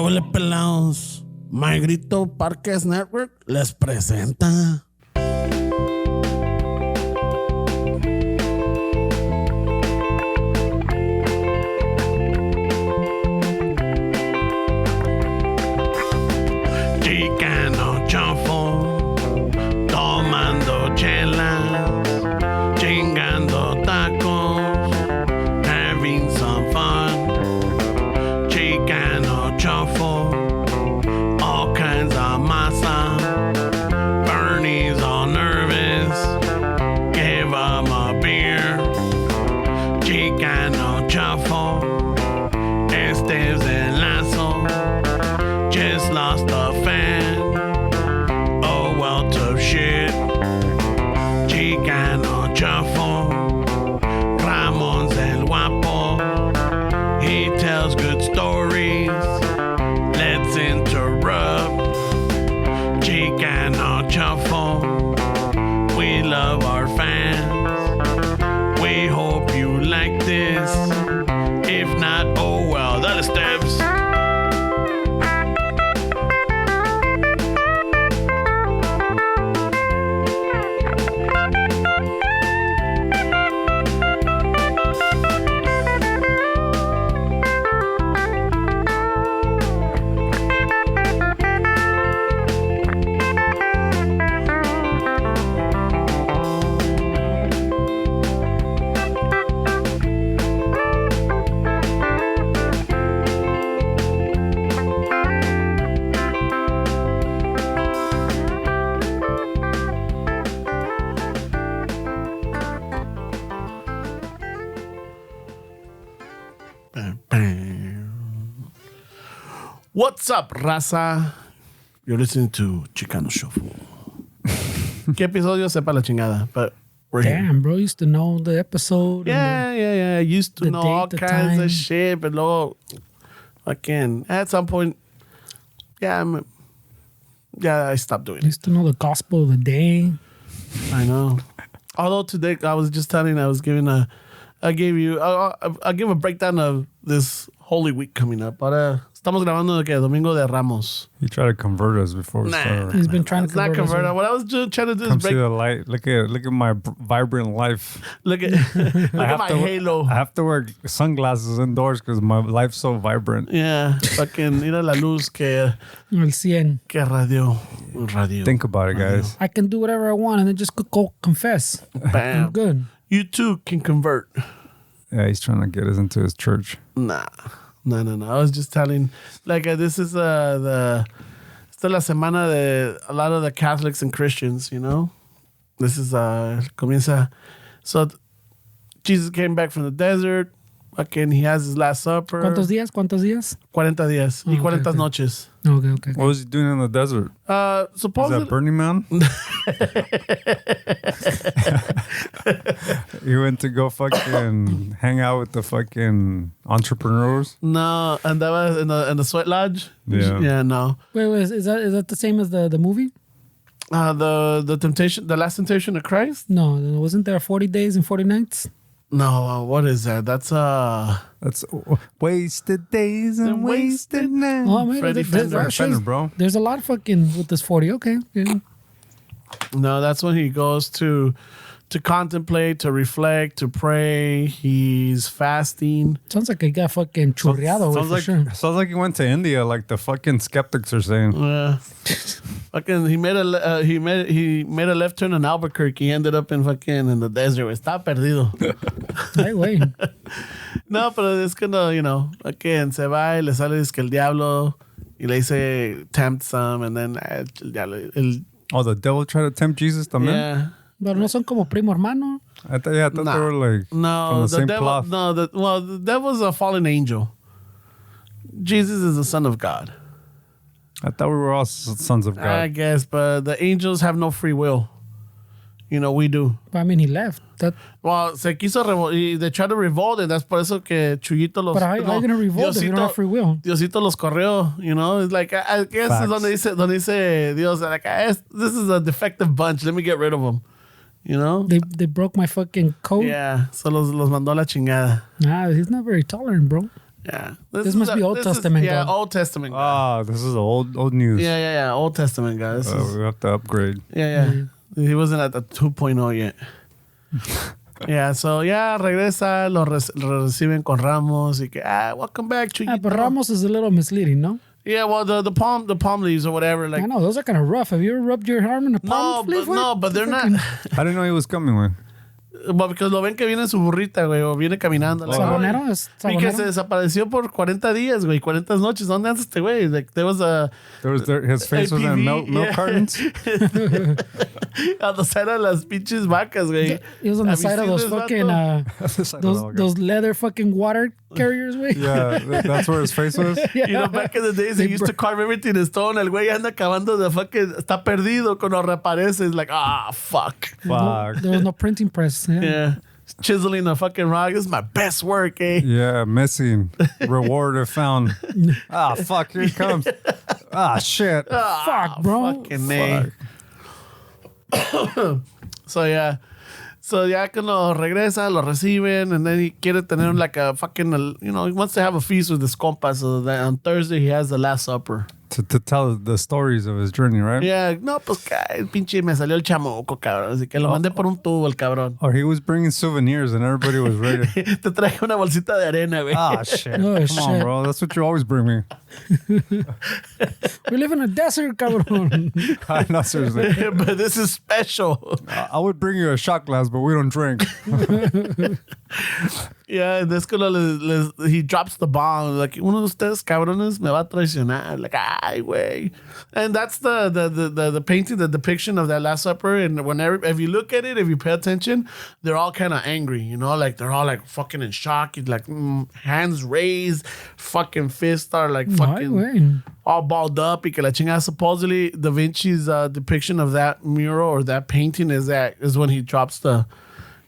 huele pelados? My Grito Parques Network les presenta. Chicano chofo, tomando chelas, chingando tacos, having some fun. Chicano chofo, all kinds of masa. Bernie's all nervous, give him a beer. Chicano chofo, Esteves el lazo, just lost a fan. Oh well, tough shit. Chicano chofo, Ramon's el guapo. He tells good stories. Let's interrupt. Chicano chofo, we love our fans. We hope you like this. If not, oh well, dale steps. What's up, raza? You're listening to Chicano Shuffle. ¿Qué episodio? Sepa la chingada. But we're here. Damn, bro, used to know the episode. Yeah. I used to the know date, all the kinds time. of shit, but luego, again, at some point, I stopped doing it. Used to know the gospel of the day. I know. Although today, I'll give a breakdown of this Holy Week coming up. Ahora estamos grabando Domingo de Ramos. He tried to convert us before we started. He's been trying to It's not convert us. converted. What I was just trying to do Come is see the light. Look at my vibrant life. look at my halo. I have to wear sunglasses indoors because my life's so vibrant. Yeah, fucking mira la luz que El 100. radio. Think about it, guys. I can do whatever I want and then just go confess. Bam. I'm good. You too can convert. Yeah, he's trying to get us into his church. Nah. No. I was just telling, this is esta es la semana de a lot of the Catholics and Christians, you know? This is, comienza. So, Jesus came back from the desert. Again, he has his last supper. ¿Cuántos días? 40 días. Y 40 okay. noches. Okay. What was he doing in the desert? Is Supposedly. that Burning Man? He went to go fucking hang out with the fucking entrepreneurs. No, andaba in the sweat lodge. Yeah. Yeah, no. Wait, is that the same as the movie? The temptation, the last temptation of Christ? No, wasn't there 40 days and 40 nights? No, what is that? That's wasted days and wasted nights. Oh, man, Freddie Fender, bro. There's a lot of fucking with this 40. Okay. Yeah. No, that's when he goes to contemplate, to reflect, to pray. He's fasting. Sounds like he got fucking churriado for sure. Sounds like he went to India, like the fucking skeptics are saying. Fucking, he made a left turn in Albuquerque. He ended up in the desert. Está perdido. Hey, wait. No, pero es que no, again, se va y le sale que el diablo y le dice tempt some, and then el diablo. Oh, the devil tried to tempt Jesus también? Yeah. Pero no son como primo hermano. I thought they were like from the same devil. cloth. No, the devil's a fallen angel. Jesus is the Son of God. I thought we were all sons of God. I guess, but the angels have no free will. We do. But I mean, he left. Well, se quiso they tried to revolt, and that's por eso que Chuyito los... But how are you going to revolt if you don't have free will? Diosito los corrió, It's like, I guess Facts. es donde dice Dios, like, this is a defective bunch. Let me get rid of them. They broke my fucking code. Yeah, so los mandó a la chingada. Nah, he's not very tolerant, bro. Yeah. This must be Old Testament, Yeah, God. Old Testament. God. Ah, this is old news. Yeah. Old Testament, guy. This is, We have to upgrade. yeah. He wasn't at the 2.0 yet. Yeah, so regresa, lo reciben con ramos y que, welcome back, Chuyito. But Ramos is a little misleading, no? Yeah, well, the palm leaves or whatever. Like, I know, those are kind of rough. Have you ever rubbed your arm in a palm leaf? but they're not. I didn't know he was coming, man. Well, because lo ven que viene en su burrita, güey, o viene caminando. Like, ¿Sabonero? ¿Es y que sabonero? se desapareció por 40 días, güey, 40 noches. ¿Dónde andas este güey? Like, there was his face was in milk cartons. On the side of las pinches vacas, güey. He was on the Have you side of seen those this fucking, vato? those leather fucking water carriers, güey. Yeah, that's where his face was. You know, back in the days, they used to carve everything in stone. El güey anda acabando de fucking... Está perdido cuando reaparece. It's like, fuck. There was no printing press. Yeah. Chiseling a fucking rock. This is my best work, eh? Yeah, missing. Reward if found. Fuck, here he comes. Shit. Fuck, bro. Fucking name. So ya cuando regresa, lo reciben, and then he quiere tener like a fucking, he wants to have a feast with his compas, so that on Thursday he has the Last Supper. To tell the stories of his journey, right? Yeah, no, pues pinche me salió el chamuco, cabrón, así que lo mandé por un tubo el cabrón. Or he was bringing souvenirs and everybody was ready. Te traje una bolsita de arena, güey. Shit. Oh, Come on, bro. That's what you always bring me. We live in a desert, cabrón. No, seriously. But this is special. I would bring you a shot glass, but we don't drink. Yeah, and he drops the bomb. Like, uno de ustedes, cabrones, me va a traicionar. Like, ay, güey. And that's the painting, the depiction of that Last Supper. And if you look at it, if you pay attention, they're all kind of angry, like they're all like fucking in shock. Like, hands raised, fucking fists are like fucking all balled up. Y que la chingada, supposedly, Da Vinci's depiction of that mural or that painting is when he drops the...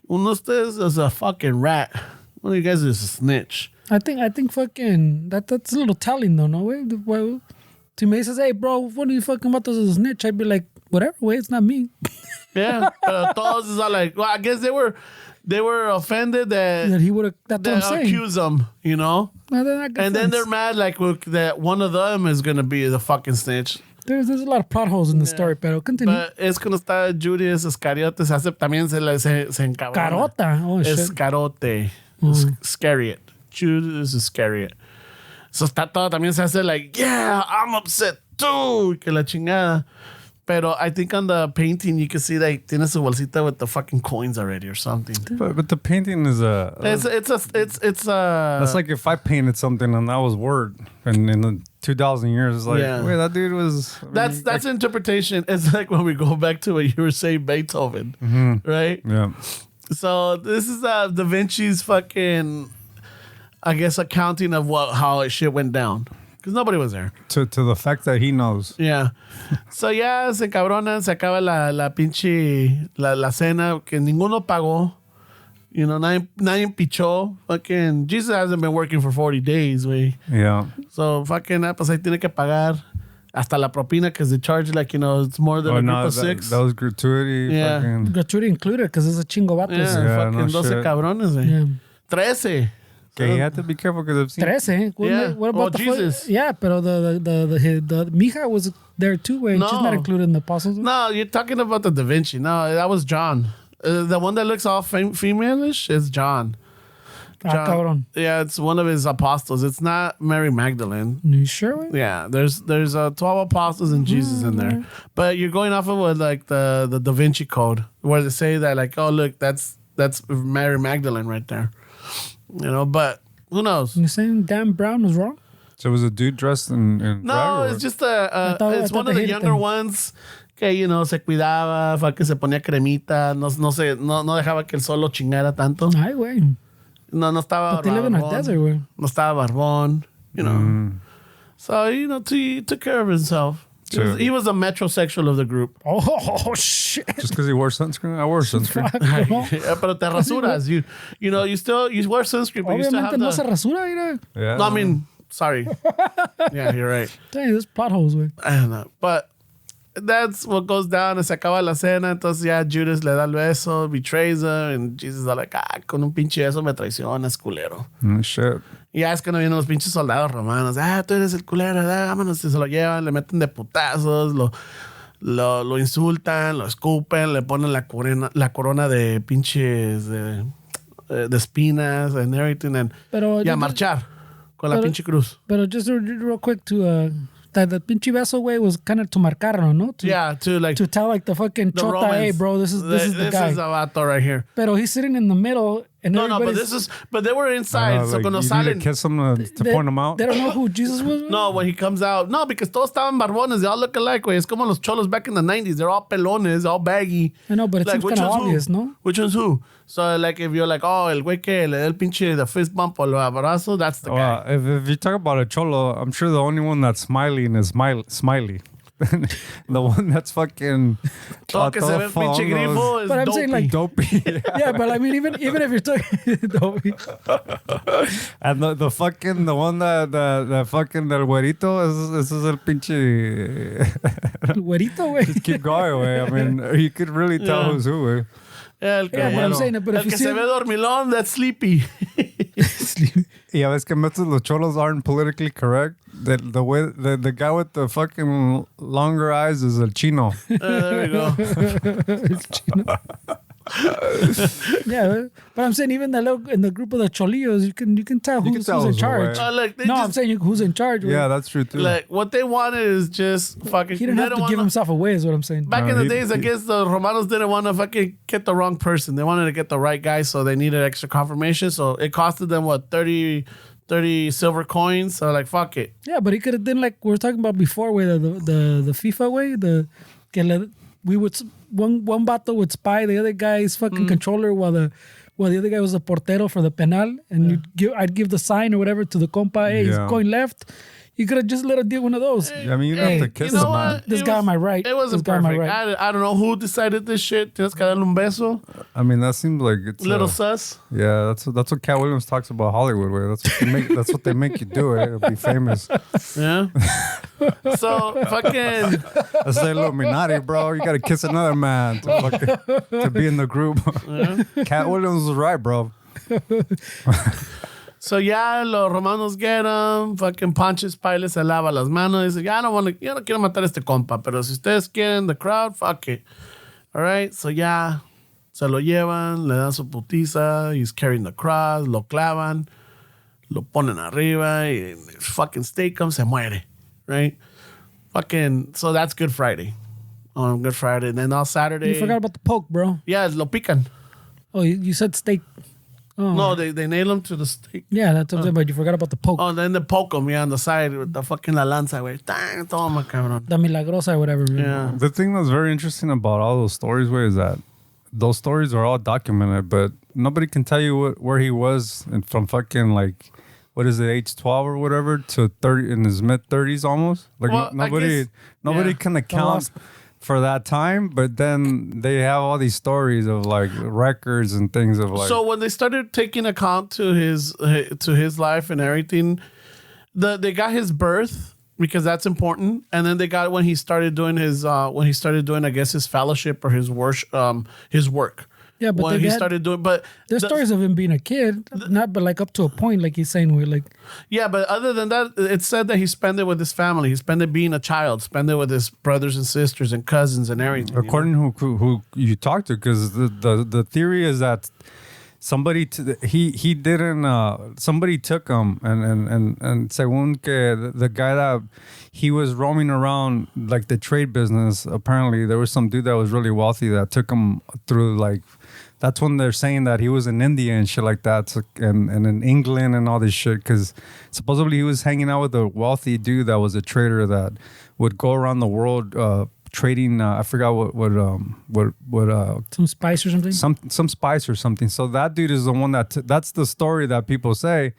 Uno de ustedes is a fucking rat. One of you guys is a snitch. I think fucking that's a little telling though, no way. Well, to me says, "Hey, bro, what are you fucking about? This is a snitch." I'd be like, "Whatever, way, it's not me." Yeah, but todos is all like, well, I guess they were offended that he would have. That's what I'm saying. Accuse them, Well, and then they're mad like that one of them is gonna be the fucking snitch. There's a lot of plot holes in the story, pero continue. But es cuando está Judas Iscariote, también se encabrona. Carota. Oh, shit. Escarote. Iscariot. Judas Iscariot. So está todo, también se hace like, yeah, I'm upset too. Que la chingada. Pero I think on the painting you can see that tiene su bolsita with the fucking coins already or something. But the painting is It's that's like if I painted something and that was word, and in the 2,000 years, it's like, wait, that dude was. That's interpretation. It's like when we go back to what you were saying, Beethoven, right? Yeah. So this is Da Vinci's fucking, I guess, accounting of how shit went down. Because nobody was there. To the fact that he knows. Yeah. So se cabronan, se acaba la pinche, la cena, que ninguno pagó. Nadie pichó. Fucking, Jesus hasn't been working for 40 days, güey. Yeah. So fucking, pues ahí tiene que pagar. Hasta la propina, because they charge like, it's more than a group of six. That was gratuity. Yeah. Fucking. Gratuity included, because it's a chingo vatos. Yeah, fucking 12 shit. cabrones, güey. Yeah. 13. Okay, you have to be careful because I've seen. 13. What about the Jesus? Yeah, pero the Mija was there too, güey. No. She's not included in the apostles. No, you're talking about the Da Vinci. No, that was John. The one that looks all female-ish is John. Cabrón. Yeah, it's one of his apostles. It's not Mary Magdalene. You sure, güey? Yeah, there's 12 apostles and Jesus in there. But you're going off of what, like the Da Vinci Code, where they say that like, oh look, that's Mary Magdalene right there. But who knows? You're saying Dan Brown was wrong? So it was a dude dressed in No, drag, it's just I thought it's one of the younger ones que, se cuidaba, que se ponía cremita, no dejaba que el sol lo chingara tanto. Ay, güey. No estaba But they live in a desert, güey. No estaba barbón, So, he took care of himself. Sure. He was a metrosexual of the group. Oh, shit. Just because he wore sunscreen? I wore sunscreen. Yeah, pero te rasuras. You wear sunscreen, but you still have Obviamente no se rasura, mira. Yeah. No, I mean, sorry. Yeah, you're right. Dang, there's plot holes, güey. I don't know. But that's what goes down. Se acaba la cena. Entonces ya Judas le da el beso, betrays her, and Jesus is like, con un pinche beso me traicionas, culero. Shit. Y ya es que no vienen los pinches soldados romanos. Tú eres el culero, vámonos. Y se lo llevan, le meten de putazos, lo insultan, lo escupen, le ponen la corona de pinches de espinas and everything. Y a marchar con la pinche cruz. Pero just real quick to... that the pinche beso way was kind of to marcarlo, no? To tell like the fucking the chota, Romans, hey bro, this is the guy. This is a vato right here. Pero he's sitting in the middle, and but they were inside. So like, cuando you salen, need to kiss him to point him out. They don't know who Jesus was. No, when he comes out, no, because todos estaban barbones. They all look alike. Güey. Es como los cholos back in the 90s. They're all pelones, all baggy. I know, but it seems kind of obvious, no? Which one's who? So, like, if you're like, el güey que le da el pinche the fist bump o el abrazo, that's the guy. If you talk about a cholo, I'm sure the only one that's smiling is Smiley. The one that's fucking... Todo que se ve el pinche grifo is but I'm dopey. saying like... Dopey. Yeah, but I mean, even if you're talking... dopey. And the one that fucking del güerito, ese es el pinche... Güerito, güey. Just keep going, güey. I mean, you could really tell who's who, güey. But I'm saying it, but el if you que see se ve dormilón, that's Sleepy. Y a veces que metes los cholos aren't politically correct. The way the guy with the fucking longer eyes is el Chino. There we go. It's Chino. Yeah, but I'm saying even in the group of the cholillos, you can tell who's in charge. I'm saying who's in charge. Yeah, that's true too. Like what they wanted is just fucking. He didn't have to give himself away, is what I'm saying. Back in the days, I guess the Romanos didn't want to fucking get the wrong person. They wanted to get the right guy, so they needed extra confirmation. So it costed them 30 silver coins. So like, fuck it. Yeah, but he could have done like we were talking about before, where the FIFA way, we would one vato would spy the other guy's fucking controller while the other guy was a portero for the penal, and I'd give the sign or whatever to the compa. Hey, he's going left. You could have just let him do one of those. I mean, you don't have to kiss him, man. This guy on my right. It wasn't perfect. I don't know who decided this shit. Tienes que darle un beso. I mean, that seems like it's little sus. Yeah, that's what Cat Williams talks about Hollywood with. That's what they make you do. It'll be famous. Yeah. So fucking. That's the Illuminati, bro. You gotta kiss another man to be in the group. Yeah. Cat Williams was right, bro. So ya los romanos get him, fucking Pontius Pilate se lava las manos, dice, yo no quiero matar a este compa, pero si ustedes quieren, the crowd, fuck it. All right, so ya se lo llevan, le dan su putiza, he's carrying the cross, lo clavan, lo ponen arriba, y fucking stake him, se muere, right? Fucking, so that's Good Friday. On Good Friday, and then on Saturday. You forgot about the poke, bro. Yeah, lo pican. Oh, you said steak. Oh. No, they nail him to the stake. Yeah, that's what I'm saying, but you forgot about the poke. Oh, then they poke him, on the side with the fucking la lanza, güey. Dang, toma, cabrón. La milagrosa or whatever. Yeah. The thing that's very interesting about all those stories, güey, is that those stories are all documented, but nobody can tell you where he was from fucking like, what is it, age 12 or whatever to 30 in his mid 30s almost. Like well, nobody can account for that time, but then they have all these stories of like records and things of like. So when they started taking account to his life and everything, they got his birth because that's important, and then they got when he started doing I guess his fellowship or his work. Yeah, but when he started doing, but there's stories of him being a kid, but like up to a point, like he's saying, we're like. Yeah, but other than that, it said that he spent it with his family. He spent it being a child, spent it with his brothers and sisters and cousins and everything. According to who you talked to, because the theory is that somebody he didn't somebody took him and según que the guy that he was roaming around like the trade business, apparently there was some dude that was really wealthy that took him through like. That's when they're saying that he was in India and shit like that, and in England and all this shit, because supposedly he was hanging out with a wealthy dude that was a trader that would go around the world trading. I forgot what some spice or something. Some spice or something. So that dude is the one that's the story that people say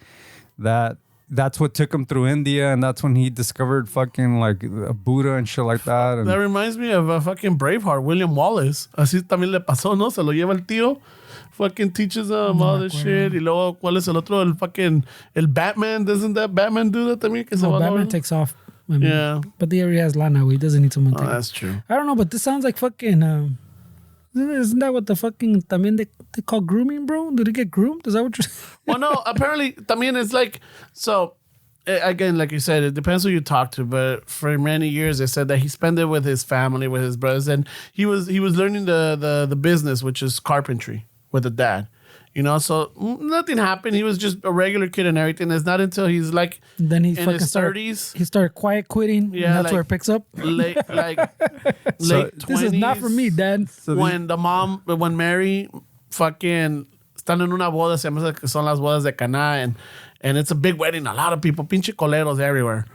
that's what took him through India, and that's when he discovered fucking like a Buddha and shit like that. And that reminds me of a fucking Braveheart, William Wallace. Así también le pasó, ¿no? Se lo lleva el tío. Fucking teaches him all this shit. Y luego, ¿cuál es el otro? El Batman. Doesn't that Batman do that también? Que Batman takes off. I mean, Yeah. But he already has lana, he doesn't need someone. Oh, that's true. I don't know, but this sounds like fucking. Isn't that what the fucking también they call grooming, bro? Did he get groomed? Is that what you're saying? Well, no. Apparently, también it's like so. Again, like you said, it depends who you talk to. But for many years, they said that he spent it with his family, with his brothers, and he was learning the business, which is carpentry, with a dad. You know, so nothing happened. He was just a regular kid and everything. It's not until he's like Then he in fucking his 30s. He started quiet quitting. Yeah, and that's like- where it picks up. late 20s. This is not for me, Dad. When Mary fucking están en una boda, se llama que son las bodas de Caná, and it's a big wedding, a lot of people, pinche coleros everywhere,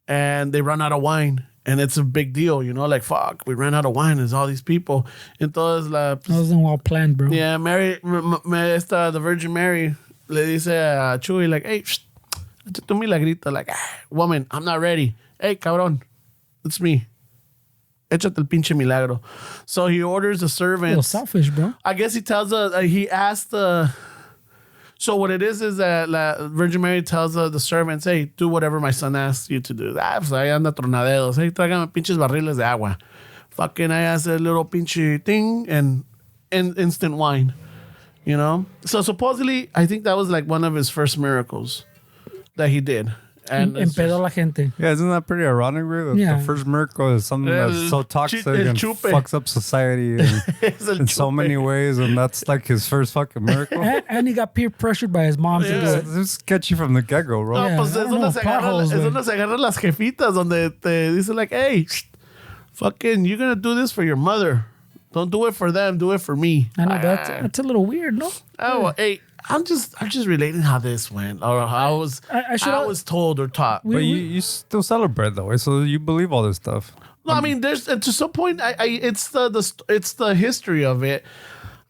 and they run out of wine, and it's a big deal, you know, like fuck, we ran out of wine, there's all these people, entonces That wasn't well planned, bro. yeah, the Virgin Mary le dice a Chuy like, hey, échate un milagrito, like, woman, I'm not ready, hey, cabrón, it's me. Échate el pinche milagro. So he orders the A little servants. selfish, bro. I guess he tells he asked so what it is that la Virgin Mary tells the servants, hey, do whatever my son asks you to do. Pues ahí anda tronaderos. Hey, tráigame pinches barriles de agua. Fucking I asked a little pinche thing and instant wine. You know? So supposedly, I think that was like one of his first miracles that he did. And it's Empedó la gente. Yeah, isn't that pretty ironic, bro? Yeah. The first miracle is something that's so toxic el and chupe. fucks up society it's el in so chupe. many ways, and that's like his first fucking miracle. And he got peer pressured by his mom to do It's it. just sketchy from the get-go, bro. No, Yeah, pues I es don't know, donde se agarran las jefitas, donde te dicen like, hey, fucking, you're gonna do this for your mother. Don't do it for them, do it for me. I know that's a little weird, no? Oh, well, hey, I'm just relating how this went, or how I was told or taught. But you still celebrate though, so you believe all this stuff. No, I mean, there's to some point. It's the history of it.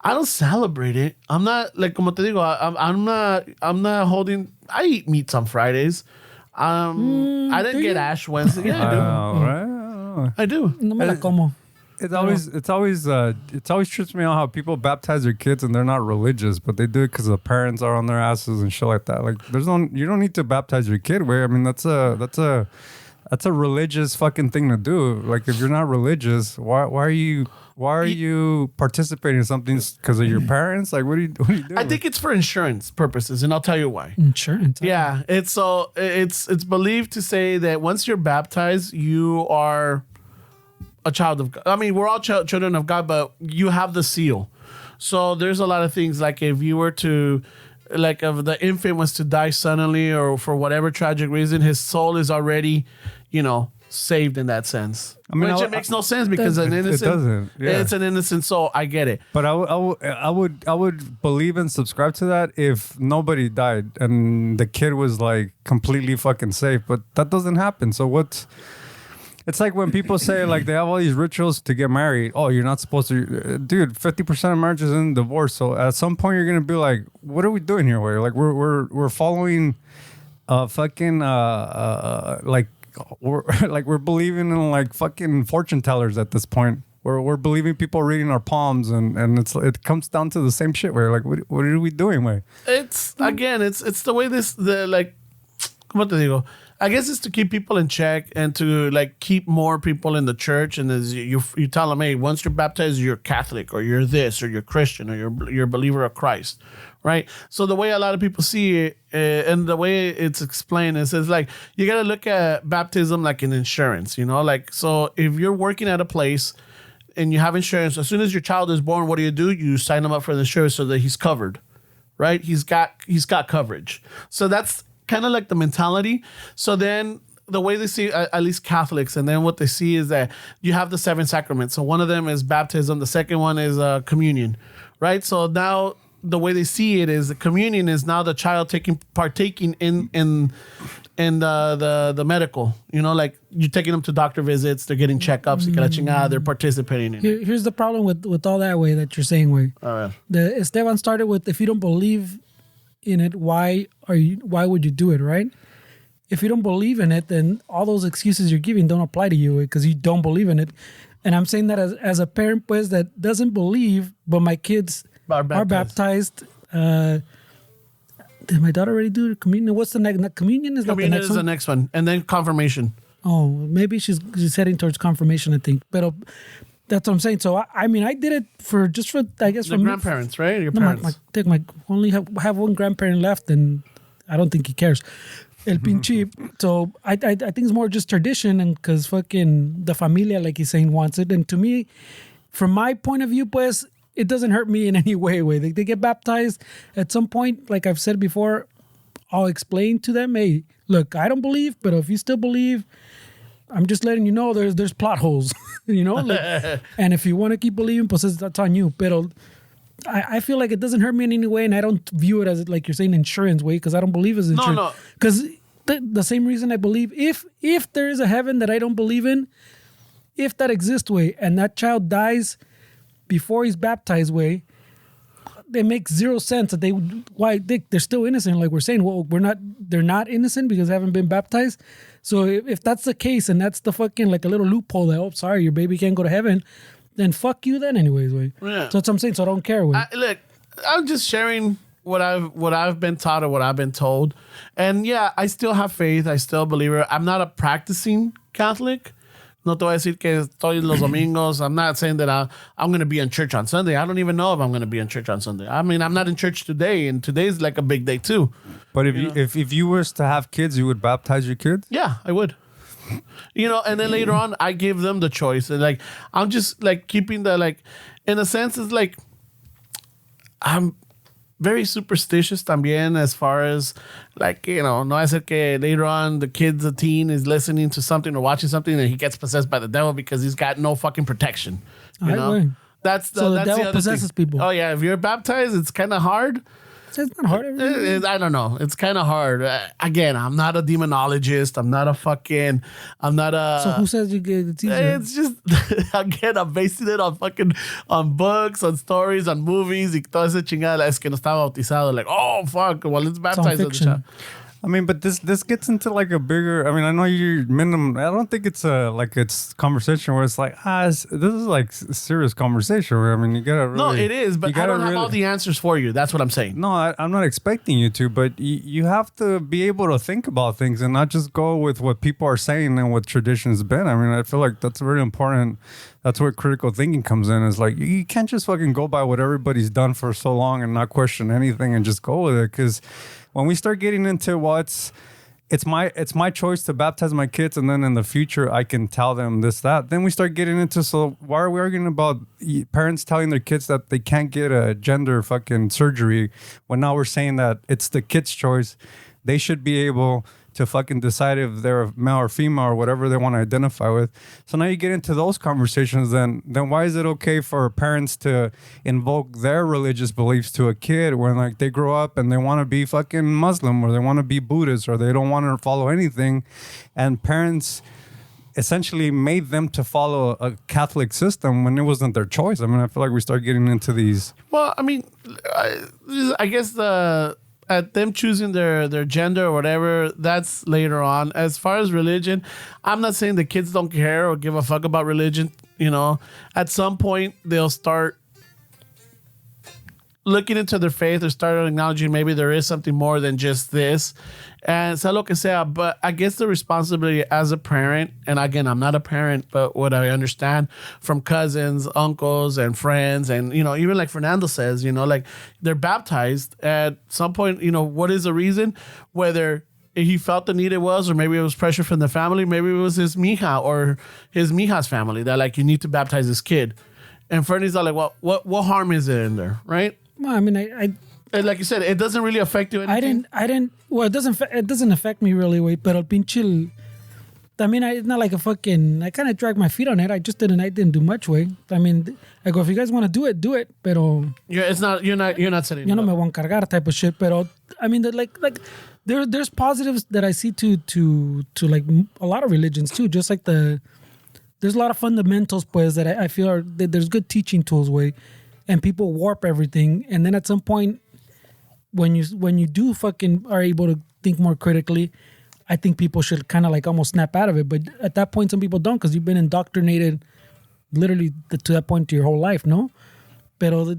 I don't celebrate it. I'm not like como te digo. I'm not holding. I eat meats on Fridays. I didn't get Ash Wednesday. Yeah, Right? I do. No me la como. It always trips me out how people baptize their kids and they're not religious, but they do it because the parents are on their asses and shit like that. Like, you don't need to baptize your kid. Where I mean, that's a religious fucking thing to do. Like, if you're not religious, why are you participating in something because of your parents? Like, what are you doing? I think it's for insurance purposes, and I'll tell you why. Insurance. Yeah, it's believed to say that once you're baptized, you are a child of God. I mean, we're all children of God, but you have the seal. So there's a lot of things, like if you were to, like if the infant was to die suddenly or for whatever tragic reason, his soul is already, saved in that sense. I mean, it makes no sense because an innocent, doesn't. Yeah. it's an innocent soul. I get it. But I would believe and subscribe to that if nobody died and the kid was like completely fucking safe. But that doesn't happen. So what's... It's like when people say like they have all these rituals to get married. Oh, you're not supposed to, dude. 50% of marriages end in divorce. So at some point you're gonna be like, what are we doing here? Where like we're following, fucking like we're believing in like fucking fortune tellers at this point. We're believing people reading our palms and it comes down to the same shit. Where like what are we doing? Way It's again, it's the way ¿cómo te digo? I guess it's to keep people in check and to like keep more people in the church. And as you tell them, hey, once you're baptized, you're Catholic or you're this or you're Christian or you're a believer of Christ, right? So the way a lot of people see it and the way it's explained is it's like you got to look at baptism like an insurance, like so if you're working at a place and you have insurance, as soon as your child is born, what do? You sign him up for the insurance so that he's covered, right? He's got coverage. So that's kind of like the mentality. So then the way they see, at least Catholics, and then what they see is that you have the 7 sacraments. So one of them is baptism. The second one is communion, right? So now the way they see it is the communion is now the child partaking in the medical, like you're taking them to doctor visits, they're getting checkups, they're participating in it. Here's the problem with all that way that you're saying, way. All right. The Esteban started with, if you don't believe in it, why would you do it, right? If you don't believe in it, then all those excuses you're giving don't apply to you because you don't believe in it. And I'm saying that as a parent, pues, that doesn't believe, but my kids are baptized. Did my daughter already do communion? What's the next? Communion is like the Communion next is one? the next one, and then confirmation. Oh, maybe she's heading towards confirmation, I think. But that's what I'm saying. So I mean, I did it for I guess The for grandparents, right? Your No, parents. my only have one grandparent left, and I don't think he cares. El pinche. So I think it's more just tradition, and because fucking the familia, like he's saying, wants it. And to me, from my point of view, pues, it doesn't hurt me in any way. They get baptized at some point. Like I've said before, I'll explain to them, hey, look, I don't believe, but if you still believe, I'm just letting you know there's plot holes, you know? Like, and if you want to keep believing, pues that's on you. But I feel like it doesn't hurt me in any way, and I don't view it as, like you're saying, insurance way, because I don't believe it's insurance. No. Because the same reason I believe, if there is a heaven that I don't believe in, if that exists way, and that child dies before he's baptized way, it makes zero sense that they're still innocent. Like we're saying, well, they're not innocent because they haven't been baptized. So if that's the case, and that's the fucking like a little loophole that, oh, sorry, your baby can't go to heaven, then fuck you then anyways, way. Yeah. So that's what I'm saying. So I don't care, way. Look, I'm just sharing what I've been taught or what I've been told, and yeah, I still have faith. I still believe it. I'm not a practicing Catholic. No te voy a decir que estoy los domingos. I'm not saying that I'm going to be in church on Sunday. I don't even know if I'm going to be in church on Sunday. I mean, I'm not in church today, and today's like a big day too. But if you was to have kids, you would baptize your kids? Yeah, I would. You know, and then later on, I give them the choice. And like, I'm just like keeping the, like, in a sense, it's like, I'm very superstitious también as far as, like, you know, no hacer que later on the teen is listening to something or watching something and he gets possessed by the devil because he's got no fucking protection. You know? That's the devil other possesses thing. people. Oh yeah, if you're baptized, it's kind of hard. It's not hard. I don't know. It's kind of hard. Again, I'm not a demonologist. I'm not a. So who says you get it's easier? It's just, again, I'm basing it on books, on stories, on movies. Y toda esa chingada es que no estaba bautizado. Like, oh, fuck. Well, let's baptize the child. I mean, but this gets into like a bigger. I mean, I know you're minimum. I don't think it's it's conversation where it's like this is like serious conversation. Where I mean, you gotta really. No, it is, but I don't have all the answers for you. That's what I'm saying. No, I'm not expecting you to, but you have to be able to think about things and not just go with what people are saying and what tradition's been. I mean, I feel like that's very important. That's where critical thinking comes in. Is like you can't just fucking go by what everybody's done for so long and not question anything and just go with it because. When we start getting into it's my choice to baptize my kids, and then in the future I can tell them this, that. Then we start getting into, so why are we arguing about parents telling their kids that they can't get a gender fucking surgery when now we're saying that it's the kid's choice? They should be able to fucking decide if they're male or female or whatever they want to identify with. So now you get into those conversations, then why is it okay for parents to invoke their religious beliefs to a kid when like they grow up and they want to be fucking Muslim or they want to be Buddhist or they don't want to follow anything, and parents essentially made them to follow a Catholic system when it wasn't their choice? I mean, I feel like we start getting into these. Well, I mean, I guess at them choosing their gender or whatever, that's later on. As far as religion, I'm not saying the kids don't care or give a fuck about religion. You know, at some point they'll start looking into their faith or start acknowledging maybe there is something more than just this. And sea lo que sea, but I guess the responsibility as a parent, and again, I'm not a parent, but what I understand from cousins, uncles, and friends, and, you know, even like Fernando says, you know, like they're baptized at some point, you know, what is the reason? Whether he felt the need it was, or maybe it was pressure from the family, maybe it was his mija or his mija's family that like, you need to baptize this kid. And Fernie's like, well, what harm is it in there, right? Well, I mean, I and like you said, it doesn't really affect you anything. I didn't. Well, it doesn't affect me really, way. But el pinche. I mean, it's not like a fucking. I kind of dragged my feet on it. I didn't do much, way. I mean, I go, if you guys want to do it, do it. Pero. Yeah, it's not. You're not setting. Yo no me voy a encargar type of shit. Pero I mean, like there's positives that I see to like a lot of religions too. Just like there's a lot of fundamentals, pues, that I feel that there's good teaching tools, way, and people warp everything, and then at some point. When you do fucking are able to think more critically, I think people should kind of like almost snap out of it. But at that point, some people don't because you've been indoctrinated literally to that point to your whole life, no? Pero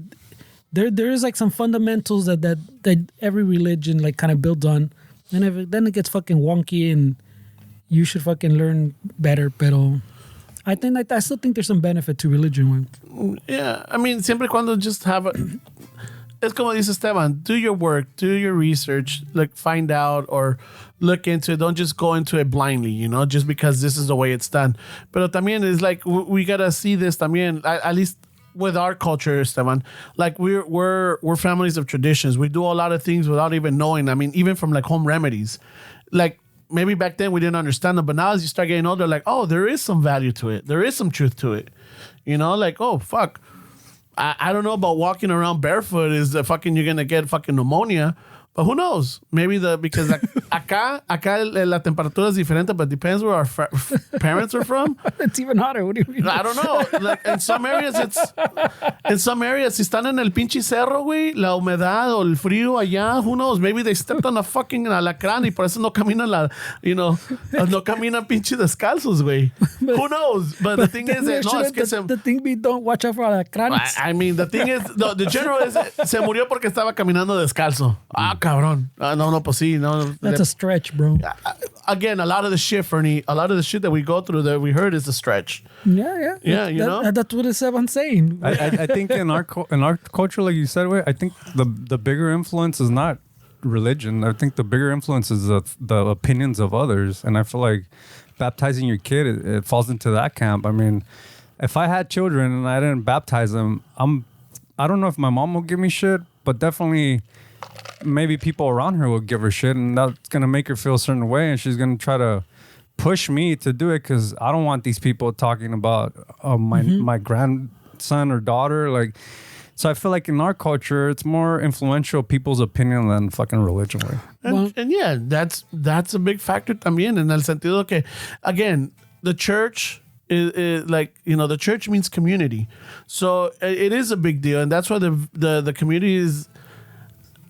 there is like some fundamentals that every religion like kind of builds on. And then it gets fucking wonky and you should fucking learn better. Pero I still think there's some benefit to religion. Güey. Yeah, I mean, siempre cuando just have a... Es como dice Esteban, do your work, do your research, like find out or look into it. Don't just go into it blindly, you know, just because this is the way it's done. Pero también is like, we gotta see this también, at least with our culture, Esteban. Like we're families of traditions. We do a lot of things without even knowing. I mean, even from like home remedies. Like maybe back then we didn't understand them, but now as you start getting older, like, oh, there is some value to it. There is some truth to it. You know, like, oh, fuck. I don't know about walking around barefoot is you're going to get fucking pneumonia. But who knows? Maybe because acá la temperatura is diferente, but depends where our parents are from. It's even hotter. What do you mean? I don't know. Like in some areas, si están en el pinche cerro, güey, la humedad o el frío allá, who knows? Maybe they stepped on a fucking alacrán y por eso no caminan no caminan pinche descalzos, güey. Who knows? But the thing is, the thing be don't watch out for alacranes. I mean, the thing is, the general is, se murió porque estaba caminando descalzo. Cabrón. No, pues sí. No. That's a stretch, bro. Again, a lot of the shit, Fernie, a lot of the shit that we go through that we heard is a stretch. Yeah. Yeah, you know? That's what Esteban's saying. I think in our culture, like you said, I think the bigger influence is not religion. I think the bigger influence is the opinions of others. And I feel like baptizing your kid, it falls into that camp. I mean, if I had children and I didn't baptize them, I don't know if my mom will give me shit, but definitely maybe people around her will give her shit, and that's going to make her feel a certain way, and she's going to try to push me to do it because I don't want these people talking about my grandson or daughter. Like, so I feel like in our culture, it's more influential people's opinion than fucking religion. And yeah, that's a big factor también en el sentido que, again, the church is like, you know, the church means community. So it is a big deal, and that's why the community is...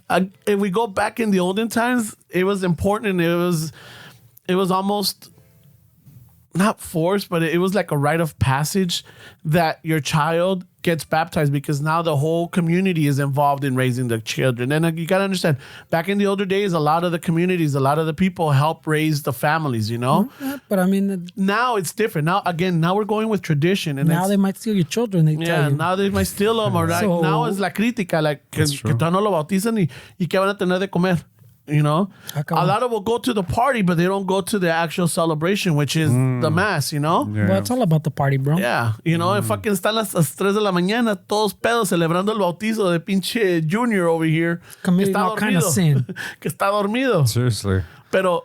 if we go back in the olden times, it was important, and it was almost not forced, but it was like a rite of passage that your child gets baptized because now the whole community is involved in raising the children. And you got to understand, back in the older days, a lot of the communities, a lot of the people help raise the families, you know? But I mean... now it's different. Now we're going with tradition. And now they might steal your children, they tell you. Now they might steal them. Or like, now it's la crítica, like, que todavía no lo bautizan y que van a tener de comer. You know, a lot of will go to the party, but they don't go to the actual celebration, which is the mass, you know? Yeah. Well, it's all about the party, bro. Yeah, you know, and fucking están las 3 de la mañana, todos pedos, celebrando el bautizo de pinche Junior over here. Committing all kind of sin. Que está dormido. Seriously. Pero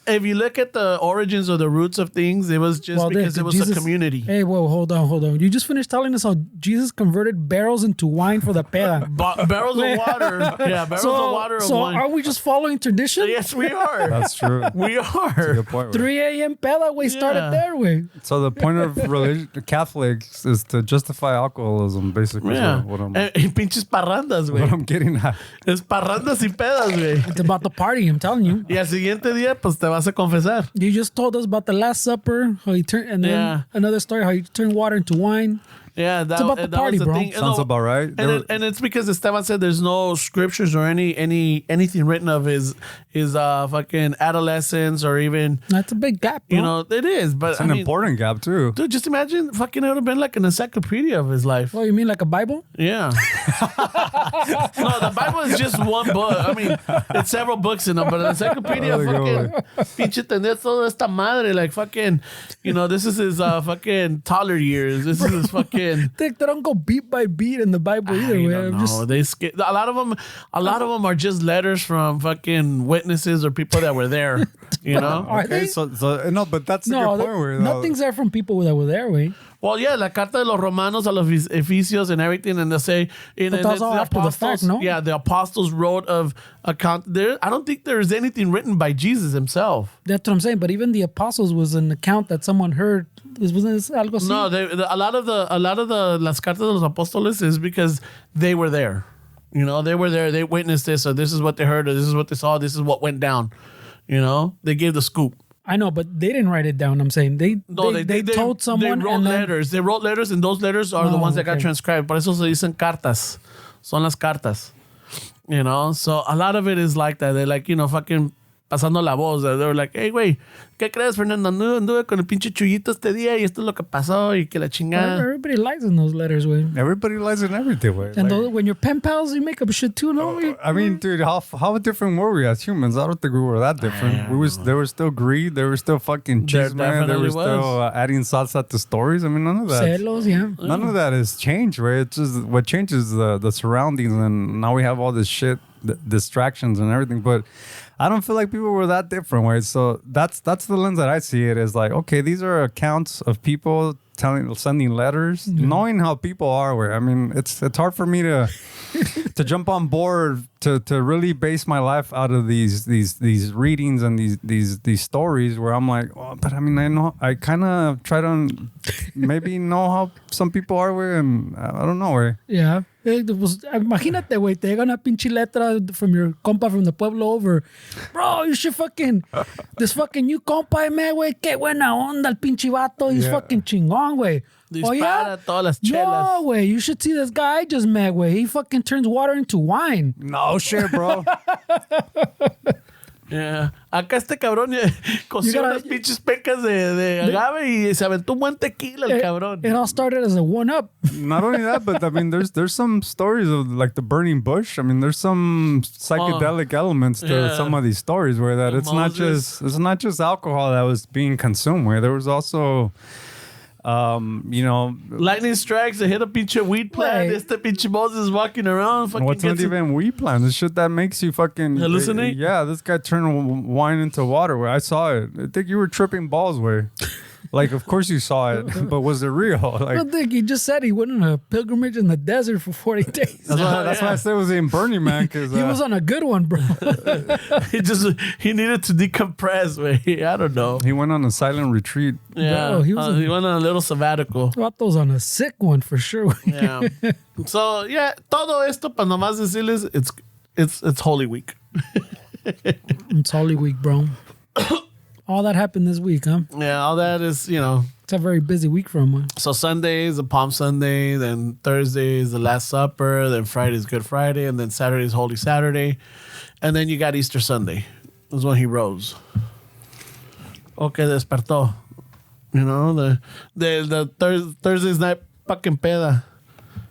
if you look at the origins or the roots of things, it was just because it was Jesus, a community. Hey, whoa, hold on. You just finished telling us how Jesus converted barrels into wine for the peda. Barrels of water. Yeah, barrels of water of wine. So are we just following tradition? Yes, we are. That's true. We are. That's a good point, 3 a.m. peda, we started there, way. So the point of religion, Catholics, is to justify alcoholism, basically. Yeah. What I'm pinches parrandas, güey. What I'm getting at. Es parrandas y pedas, güey. It's about the party, I'm telling you. Y al siguiente día, pues te vas a confesar. You just told us about the Last Supper, how you turn, and then another story, how you turn water into wine. Yeah, it's about the party, bro. Thing. Sounds about right. And it's because Esteban said there's no scriptures or anything written of his fucking adolescence or even. That's a big gap, bro. You know, it is, but it's an important gap too. Dude, just imagine fucking it would have been like an encyclopedia of his life. Oh, you mean like a Bible? Yeah. No, the Bible is just one book. I mean, it's several books in them, but an encyclopedia fucking pinche tener toda esta madre, like fucking, you know, this is his fucking toddler years. This is his fucking. They don't go beat by beat in the Bible either. No, they skip. A lot of them are just letters from fucking witnesses or people that were there. You know. Are they? So no, but that's the good point. Where nothing's there from people that were there, way. Well, yeah, la carta de los Romanos a los Efesios and everything, and they say, but that's all after the fact, no? Yeah, the apostles wrote of account. I don't think there's anything written by Jesus himself. That's what I'm saying. But even the apostles was an account that someone heard. Wasn't this algo así? No, a lot of the las cartas de los apóstoles is because they were there. You know, they were there. They witnessed this, or this is what they heard, or this is what they saw. This is what went down. You know, they gave the scoop. I know, but they didn't write it down. I'm saying they told someone. They wrote letters. They wrote letters, and those letters are the ones that got transcribed. Por eso se dicen cartas. Son las cartas. You know, so a lot of it is like that. They're like, you know, fucking pasando la voz. They were like, hey, wait, ¿qué crees, Fernando? Anduve con el pinche Chuyito este día y esto es lo que pasó y que la chingada. Everybody lies in those letters, güey. Everybody lies in everything, way. And when you're pen pals, you make up shit too, no? I mean, dude, how different were we as humans? I don't think we were that different. There was still greed. There was still fucking chisme. There was still adding salsa to stories. I mean, none of that. Celos, yeah. None of that has changed, right? It's just what changes the surroundings, and now we have all this shit, distractions and everything. But I don't feel like people were that different, right? So that's the lens that I see it as like, okay, these are accounts of people sending letters, knowing how people are. Where I mean, it's hard for me to jump on board to really base my life out of these readings and these stories where I'm like, oh, but I mean, I kind of try to maybe know how some people are where, and I don't know where. Yeah. Imagínate, güey, te llega una pinche letra from your compa from the pueblo over. Bro, you should this fucking new compa, man, güey, qué buena onda el pinche vato. He's fucking chingón, güey. Dispara todas las chelas. No, güey, you should see this guy I just met, güey. He fucking turns water into wine. No shit, bro. Yeah. Acá este cabrón coció unas pinches pecas de agave y se aventó un buen tequila el cabrón. It all started as a one-up. Not only that, but I mean, there's some stories of like the burning bush. I mean, there's some psychedelic elements to some of these stories where that it's not just alcohol that was being consumed. Where there was also, lightning strikes, they hit a pinche weed plant. Este pinche Moses is walking around. What's not even weed plant? The shit that makes you fucking hallucinate. Yeah, this guy turned wine into water. Where I saw it, I think you were tripping balls. Where, like, of course you saw it, but was it real? Like, I don't think he just said he went on a pilgrimage in the desert for 40 days. That's why I said it was in Burning Man, because he was on a good one, bro. he needed to decompress. Way I don't know. He went on a silent retreat. Yeah, bro, he went on a little sabbatical. Vato's on a sick one for sure. Yeah. So yeah, todo esto para nomás decirles it's Holy Week. It's Holy Week, bro. All that happened this week, huh? Yeah, all that is, It's a very busy week for him. So Sunday is the Palm Sunday, then Thursday is the Last Supper, then Friday is Good Friday, and then Saturday is Holy Saturday. And then you got Easter Sunday. That's when he rose. Okay, despertó. The Thursday's night fucking peda.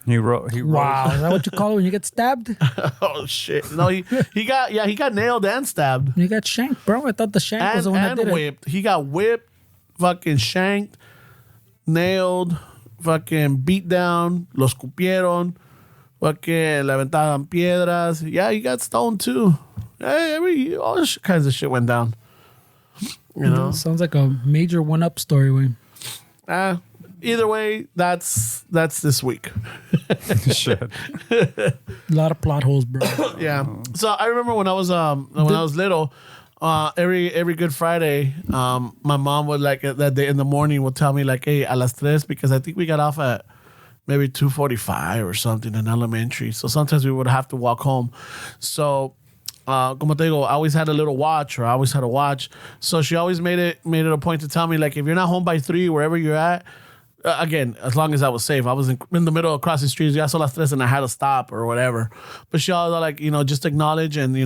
He rose. Wow, is that what you call it when you get stabbed? Oh shit! No, he got nailed and stabbed. You got shanked, bro. I thought the shank was the one that did whipped. He got whipped, fucking shanked, nailed, fucking beat down. Lo escupieron, fucking le aventaban piedras. Yeah, he got stoned too. Hey, all kinds of shit went down. Sounds like a major one-up story, way. Either way, that's this week. Shit. A lot of plot holes, bro. Yeah. So I remember when I was little, every Good Friday, my mom would like that day in the morning would tell me like, hey, a las 3, because I think we got off at maybe 2:45 or something in elementary. So sometimes we would have to walk home. So como te digo, I always had a little watch, or I always had a watch. So she always made it a point to tell me like, if you're not home by 3, wherever you're at. Again, as long as I was safe. I was in the middle across the streets. Ya son las 3 and I had to stop or whatever. But she always like, just acknowledge and,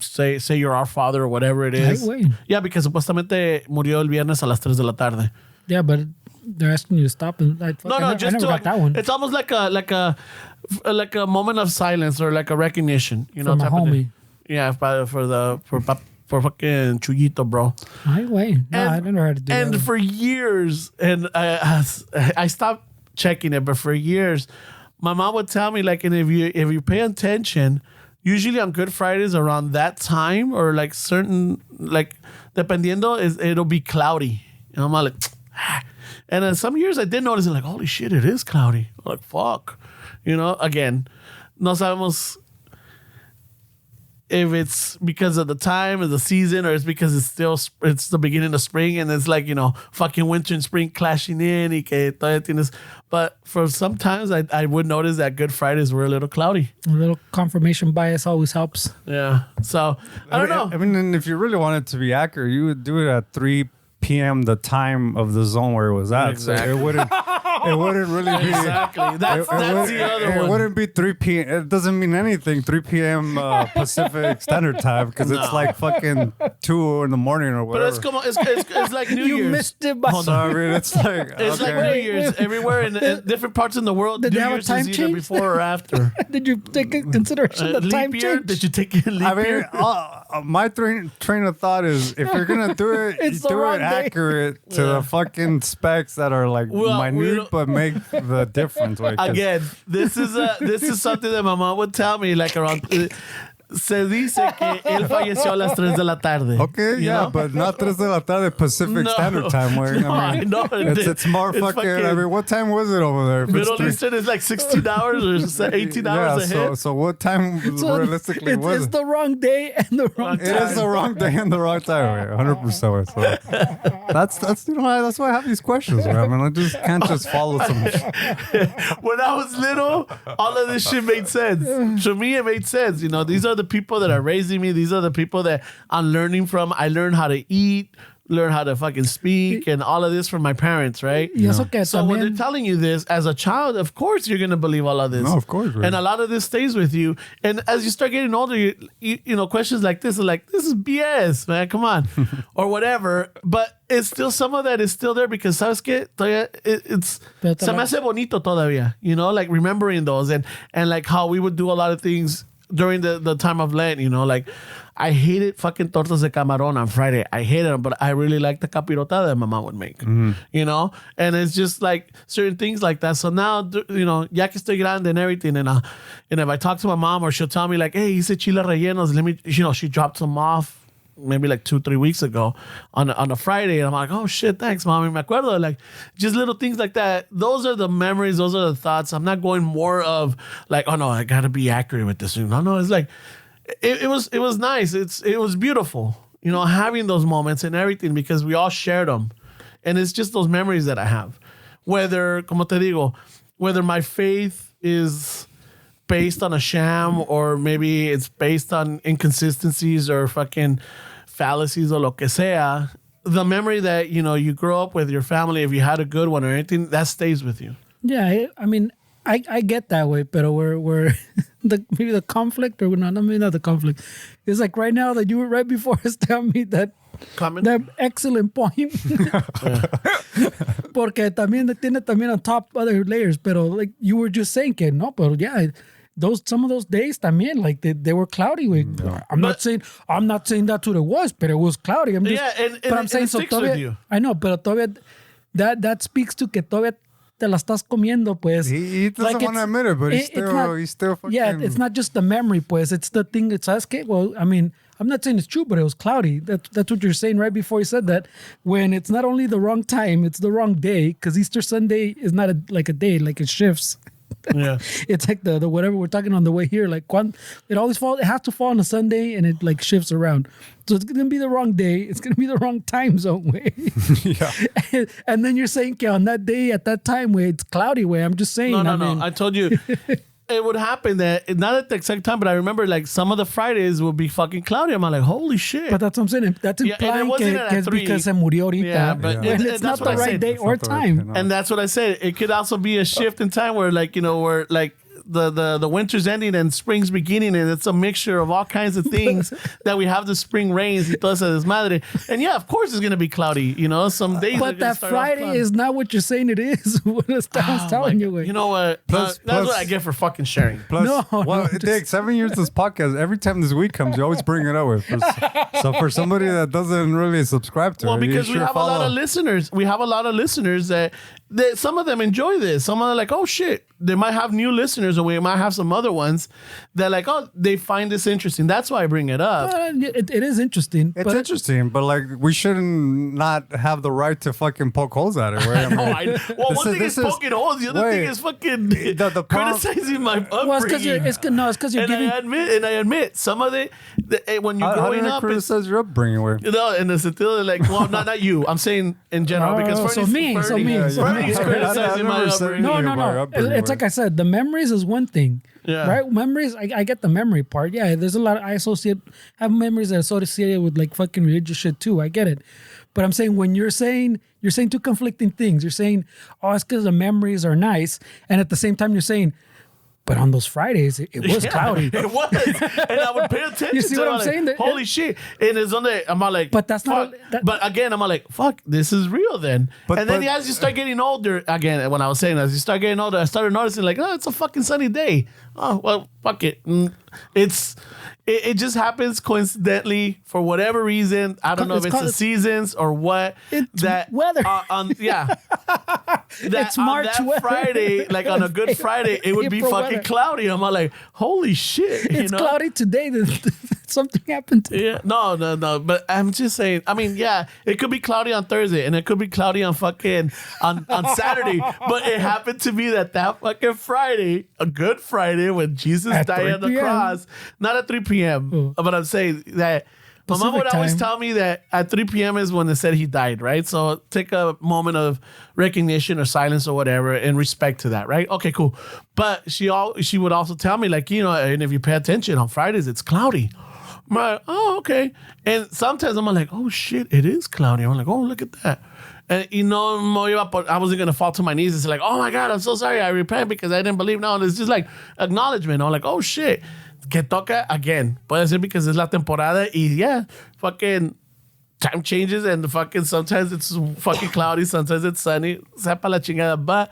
say you're our father or whatever it is. Ay, yeah, because supuestamente murió el viernes a las 3 de la tarde. Yeah, but they're asking you to stop. And I never got that one. It's almost like a moment of silence or like a recognition. From a homie. Yeah, for fucking Chuyito, bro. Ay, wait. No, I never had to do that. And for years, and I stopped checking it, but for years, my mom would tell me, like, and if you pay attention, usually on Good Fridays around that time, or like certain, like, dependiendo, it'll be cloudy. And I'm like, and then some years I did notice it, like, holy shit, it is cloudy. I'm like, fuck. Again, no sabemos if it's because of the time of the season, or it's because it's the beginning of spring and it's like, fucking winter and spring clashing in. Y que todavía tienes, but for sometimes I would notice that Good Fridays were a little cloudy. A little confirmation bias always helps. Yeah. So I don't know. I mean, if you really wanted to be accurate, you would do it at 3 p.m. the time of the zone where it was at. Exactly. So it it wouldn't really be. Exactly. That's the other It one. wouldn't be 3 p.m. It doesn't mean anything. 3 p.m. Pacific Standard Time because it's like fucking 2 in the morning or But whatever. it's like New You Year's. missed it by So I mean, it's like It's like New Year's everywhere in different parts in the world. Did New they have a Year's time is either change? before or after. Did you take into consideration the Leap time year? change? Did you take a leap I mean, year? my train of thought is if you're gonna do it, It's the do wrong it day. accurate to the fucking specs that are like Well, we minute, don't- but make the difference. Like, 'cause- Again, this is something that my mom would tell me like around. Se dice que él falleció a las 3 de la tarde. Okay, you yeah, know? but not 3 de la tarde Pacific No. Standard Time. Where, No, I I mean, know. it's more It's fucking. I fucking- mean, what time was it over there? If it's Middle three- Eastern is like 16 hours or 18 hours yeah, ahead. so what time So realistically it's, was it's it? the wrong day and the wrong It is the wrong day and the wrong time. 100%. So that's you know that's why I have these questions. Right? I mean, I just can't just follow some. When I was little, all of this shit made sense. To me, it made sense. You know, these are the people that are raising me. These are the people that I'm learning from. I learned how to eat, learn how to fucking speak, and all of this from my parents, right? Y eso que So when they're también, telling you this as a child, of course you're gonna believe all of this. No, of course, right. And a lot of this stays with you. And as you start getting older, you know, questions like this are like, this is BS, man. Come on, or whatever. But it's still some of that is still there because sabes que todavía it's Pero te se me la- hace bonito todavía. You know, like remembering those and like how we would do a lot of things during the time of Lent. You know, like. I hated fucking tortas de camarón on Friday. I hated them, but I really liked the capirota that my mom would make. You know? And it's just like certain things like that. So now, you know, ya que estoy grande and everything, and if I talk to my mom or she'll tell me like, hey, hice chile rellenos, let me, you know, she dropped some off maybe like 2-3 weeks ago on a Friday. And I'm like, oh shit, thanks, mommy. Me acuerdo. Like just little things like that. Those are the memories. Those are the thoughts. I'm not going more of like, oh no, I got to be accurate with this. No, it's like, it was nice. It was beautiful, you know, having those moments and everything because we all shared them, and it's just those memories that I have. Whether, como te digo, whether my faith is based on a sham or maybe it's based on inconsistencies or fucking fallacies or lo que sea, the memory that you know you grow up with your family, if you had a good one or anything, that stays with you. yeah, I mean, I get that way, but we're maybe the conflict or not the conflict. It's like right now that you were right before us telling me that excellent point. Porque también tiene también on top other layers, pero like you were just saying que no, pero yeah, some of those days también like they were cloudy. I'm not saying that's what it was, but it was cloudy. I'm just, Yeah, and but I'm it saying so sticks with todavía, you. I know, pero todavía that speaks to que todavía te la estás comiendo, pues. He doesn't Like, want to it's- admit it, but it's he's still fucking. yeah, it's not just the memory, pues. It's the thing. It's okay. Well, I mean, I'm not saying it's true, but it was cloudy. That's what you're saying right before you said that. When it's not only the wrong time, it's the wrong day. Because Easter Sunday is not like a day, like it shifts. Yeah. It's like the whatever we're talking on the way here. Like it always falls. It has to fall on a Sunday, and it like shifts around. So it's gonna be the wrong day. It's gonna be the wrong time zone way. Yeah. and then you're saying okay, on that day at that time way it's cloudy way. I'm just saying. No. I mean, I told you it would happen that not at the exact time, but I remember like some of the Fridays would be fucking cloudy. I'm like, holy shit. But that's what I'm saying. That's Yeah, and it implying wasn't que at es 3. because se murió ahorita. Yeah, but when it- it's not that's the what I right said. day It's or not the right time. day, no. And that's what I said. It could also be a shift in time where like, you know, where like the winter's ending and spring's beginning, and it's a mixture of all kinds of things that we have the spring rains y todo esa desmadre. And yeah, of course it's gonna be cloudy, you know. Some days are But gonna that start off Friday cloudy. is not what you're saying it is. What I was Oh telling my you. God. Wait. You know what? Plus- That's plus- what I get for fucking sharing. Plus, No, well, no, Dick, 7 years this podcast. Every time this week comes, you always bring it up with. So for somebody that doesn't really subscribe to Well, it, you because we sure have a lot follow. of listeners. We have a lot of listeners that some of them enjoy this. Some are like, oh shit. They might have new listeners, or we might have some other ones that like, oh, they find this interesting. That's why I bring it up. It is interesting. It's but interesting, but like we shouldn't not have the right to fucking poke holes at it. Right? I mean, Well, this one thing is poking holes. The other thing wait. is fucking The problem- criticizing my upbringing. well, it's because you're and giving. I admit, some of when you're how growing did I up, it's, criticize your upbringing? Where you know, in the sentido de like, well, not you. I'm saying in general because for so instance, me, for so me, instance- so for Everybody's criticizing my upbringing. No. It's like I said, the memories is one thing. Yeah. Right? Memories, I get the memory part. Yeah, there's a lot. I have memories that are associated with like fucking religious shit too. I get it. But I'm saying when you're saying two conflicting things. You're saying, oh, it's because the memories are nice. And at the same time, you're saying, but on those Fridays, it was cloudy. It was. And I would pay attention You see to what it. I'm saying? Like, holy shit. And it's on the, I'm all like, but that's fuck. not. But again, I'm all like, fuck, this is real then. And then as you start getting older, again, when I was saying, as you start getting older, I started noticing like, oh, it's a fucking sunny day. Oh, well, fuck it. It just happens coincidentally for whatever reason. I don't know if it's the seasons or what. It's that weather. It's March on that weather. Friday, like on a good Friday, it would be April fucking weather. cloudy. I'm all like, holy shit. It's cloudy today. Something happened to Yeah, no. But I'm just saying, I mean, yeah, it could be cloudy on Thursday and it could be cloudy on fucking on Saturday. But it happened to be that fucking Friday, a good Friday when Jesus At died 3 on the p.m. cross, not at 3 p.m. But I'm saying that my mom Pacific would always time. tell me that at 3 p.m. is when they said he died, right? So take a moment of recognition or silence or whatever in respect to that, right? Okay, cool. But she would also tell me, like, and if you pay attention on Fridays, it's cloudy. I'm like, oh, okay. And sometimes I'm like, oh shit, it is cloudy. I'm like, oh, look at that. And I wasn't gonna fall to my knees and say like, oh my God, I'm so sorry, I repent because I didn't believe. No, it's just like acknowledgement. I'm like, oh shit. Que toca again. Puede ser because es la temporada y yeah, fucking time changes and sometimes it's fucking cloudy, sometimes it's sunny. Sepa la chingada. But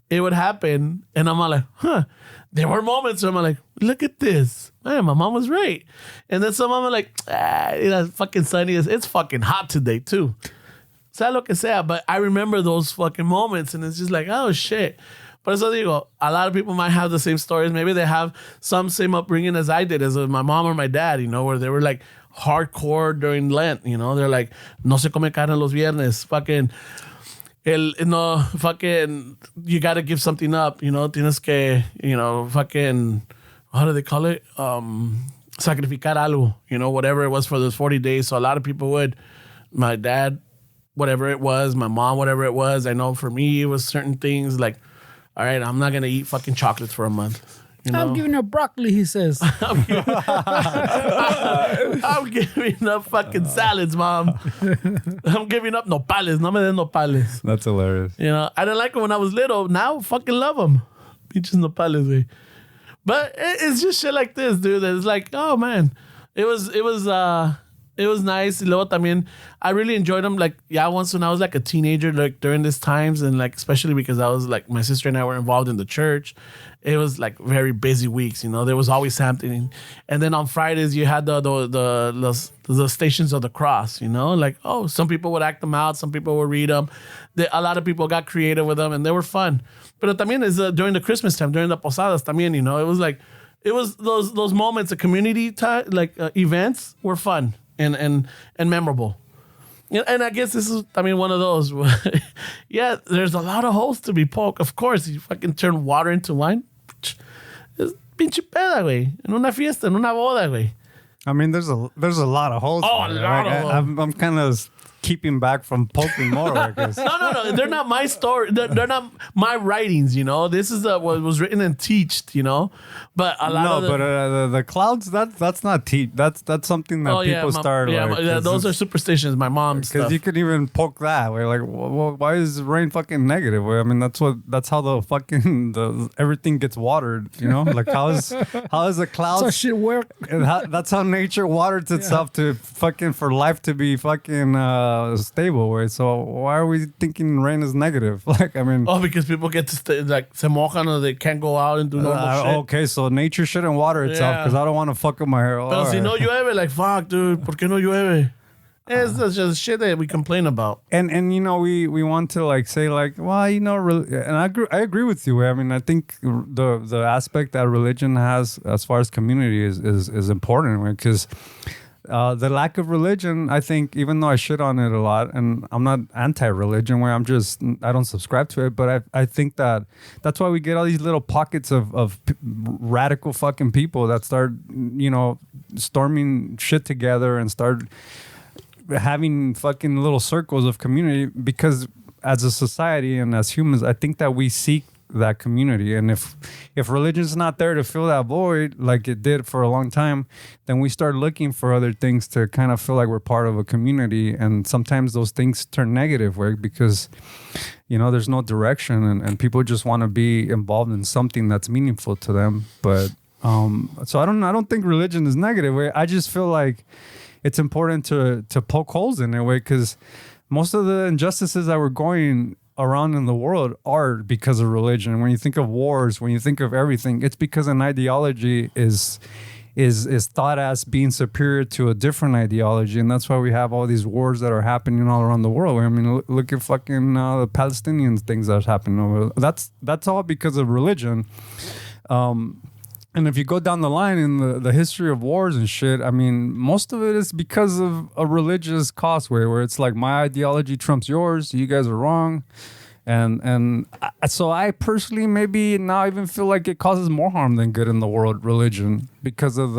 it would happen and I'm all like, huh. There were moments where I'm like, look at this. Man, my mom was right. And then some mom like, fucking sunny. It's fucking hot today too. Sea lo que sea. But I remember those fucking moments and it's just like, oh shit. Por eso digo, a lot of people might have the same stories. Maybe they have some same upbringing as I did, as my mom or my dad, where they were like hardcore during Lent, They're like, no se come carne los viernes. You got to give something up, Tienes que, fucking, how do they call it? Sacrificar algo, whatever it was for those 40 days. So a lot of people would. My dad, whatever it was. My mom, whatever it was. I know for me, it was certain things like, all right, I'm not going to eat fucking chocolates for a month. I'm giving up broccoli, he says. I'm giving up fucking salads, Mom. I'm giving up nopales. No me den nopales. That's hilarious. I didn't like them when I was little. Now, fucking love them. Pinches nopales, güey. But it's just shit like this, dude. It's like, oh, man. It was nice. Y luego también, I really enjoyed them. Like, once when I was like a teenager, like during these times, and like especially because I was like my sister and I were involved in the church. It was like very busy weeks. There was always something. And then on Fridays you had the Stations of the Cross. Like, oh, some people would act them out, some people would read them. A lot of people got creative with them, and they were fun. But también is during the Christmas time, during the posadas también. It was like those moments, the community events were fun. And memorable. And I guess this is, one of those. Yeah, there's a lot of holes to be poked. Of course, you fucking turn water into wine. Es pinche peda, güey. En una fiesta, en una boda, güey. I mean, there's a lot of holes. Oh, a lot of holes. I'm kind of keeping back from poking more, I guess. No. They're not my story. They're not my writings, This is what was written and teached, But a lot of the clouds, that's not that's something that people start. Those are superstitions. My mom's stuff. Because you could even poke that. We're like, well, why is rain fucking negative? I mean, that's how the fucking everything gets watered. Like how is the clouds? So shit work. That's how nature waters itself to fucking for life to be fucking stable way. So why are we thinking rain is negative? Like, I mean, because people get to stay, like se mojan or they can't go out and do normal shit. Okay, so nature shouldn't water itself because I don't want to fuck up my hair. Pero si no llueve, like fuck, dude, ¿por qué no llueve? It's just shit that we complain about. And we want to like say like, well, and I agree with you. I mean, I think the aspect that religion has as far as community is important, because the lack of religion, I think, even though I shit on it a lot, and I'm not anti-religion, where I don't subscribe to it, but I think that's why we get all these little pockets of radical fucking people that start, storming shit together and start having fucking little circles of community, because as a society and as humans, I think that we seek that community. And if religion's not there to fill that void like it did for a long time, then we start looking for other things to kind of feel like we're part of a community. And sometimes those things turn negative, right? Because, you know, there's no direction and people just want to be involved in something that's meaningful to them. But so I don't think religion is negative. I just feel like it's important to poke holes in it, because most of the injustices that we're going around in the world are because of religion. When you think of wars, when you think of everything, it's because an ideology is thought as being superior to a different ideology, and that's why we have all these wars that are happening all around the world. I mean, look at fucking the Palestinian things that's happening over. That's all because of religion. And if you go down the line in the history of wars and shit, I mean, most of it is because of a religious causeway where it's like my ideology trumps yours. You guys are wrong. So I personally maybe now even feel like it causes more harm than good in the world, religion, because of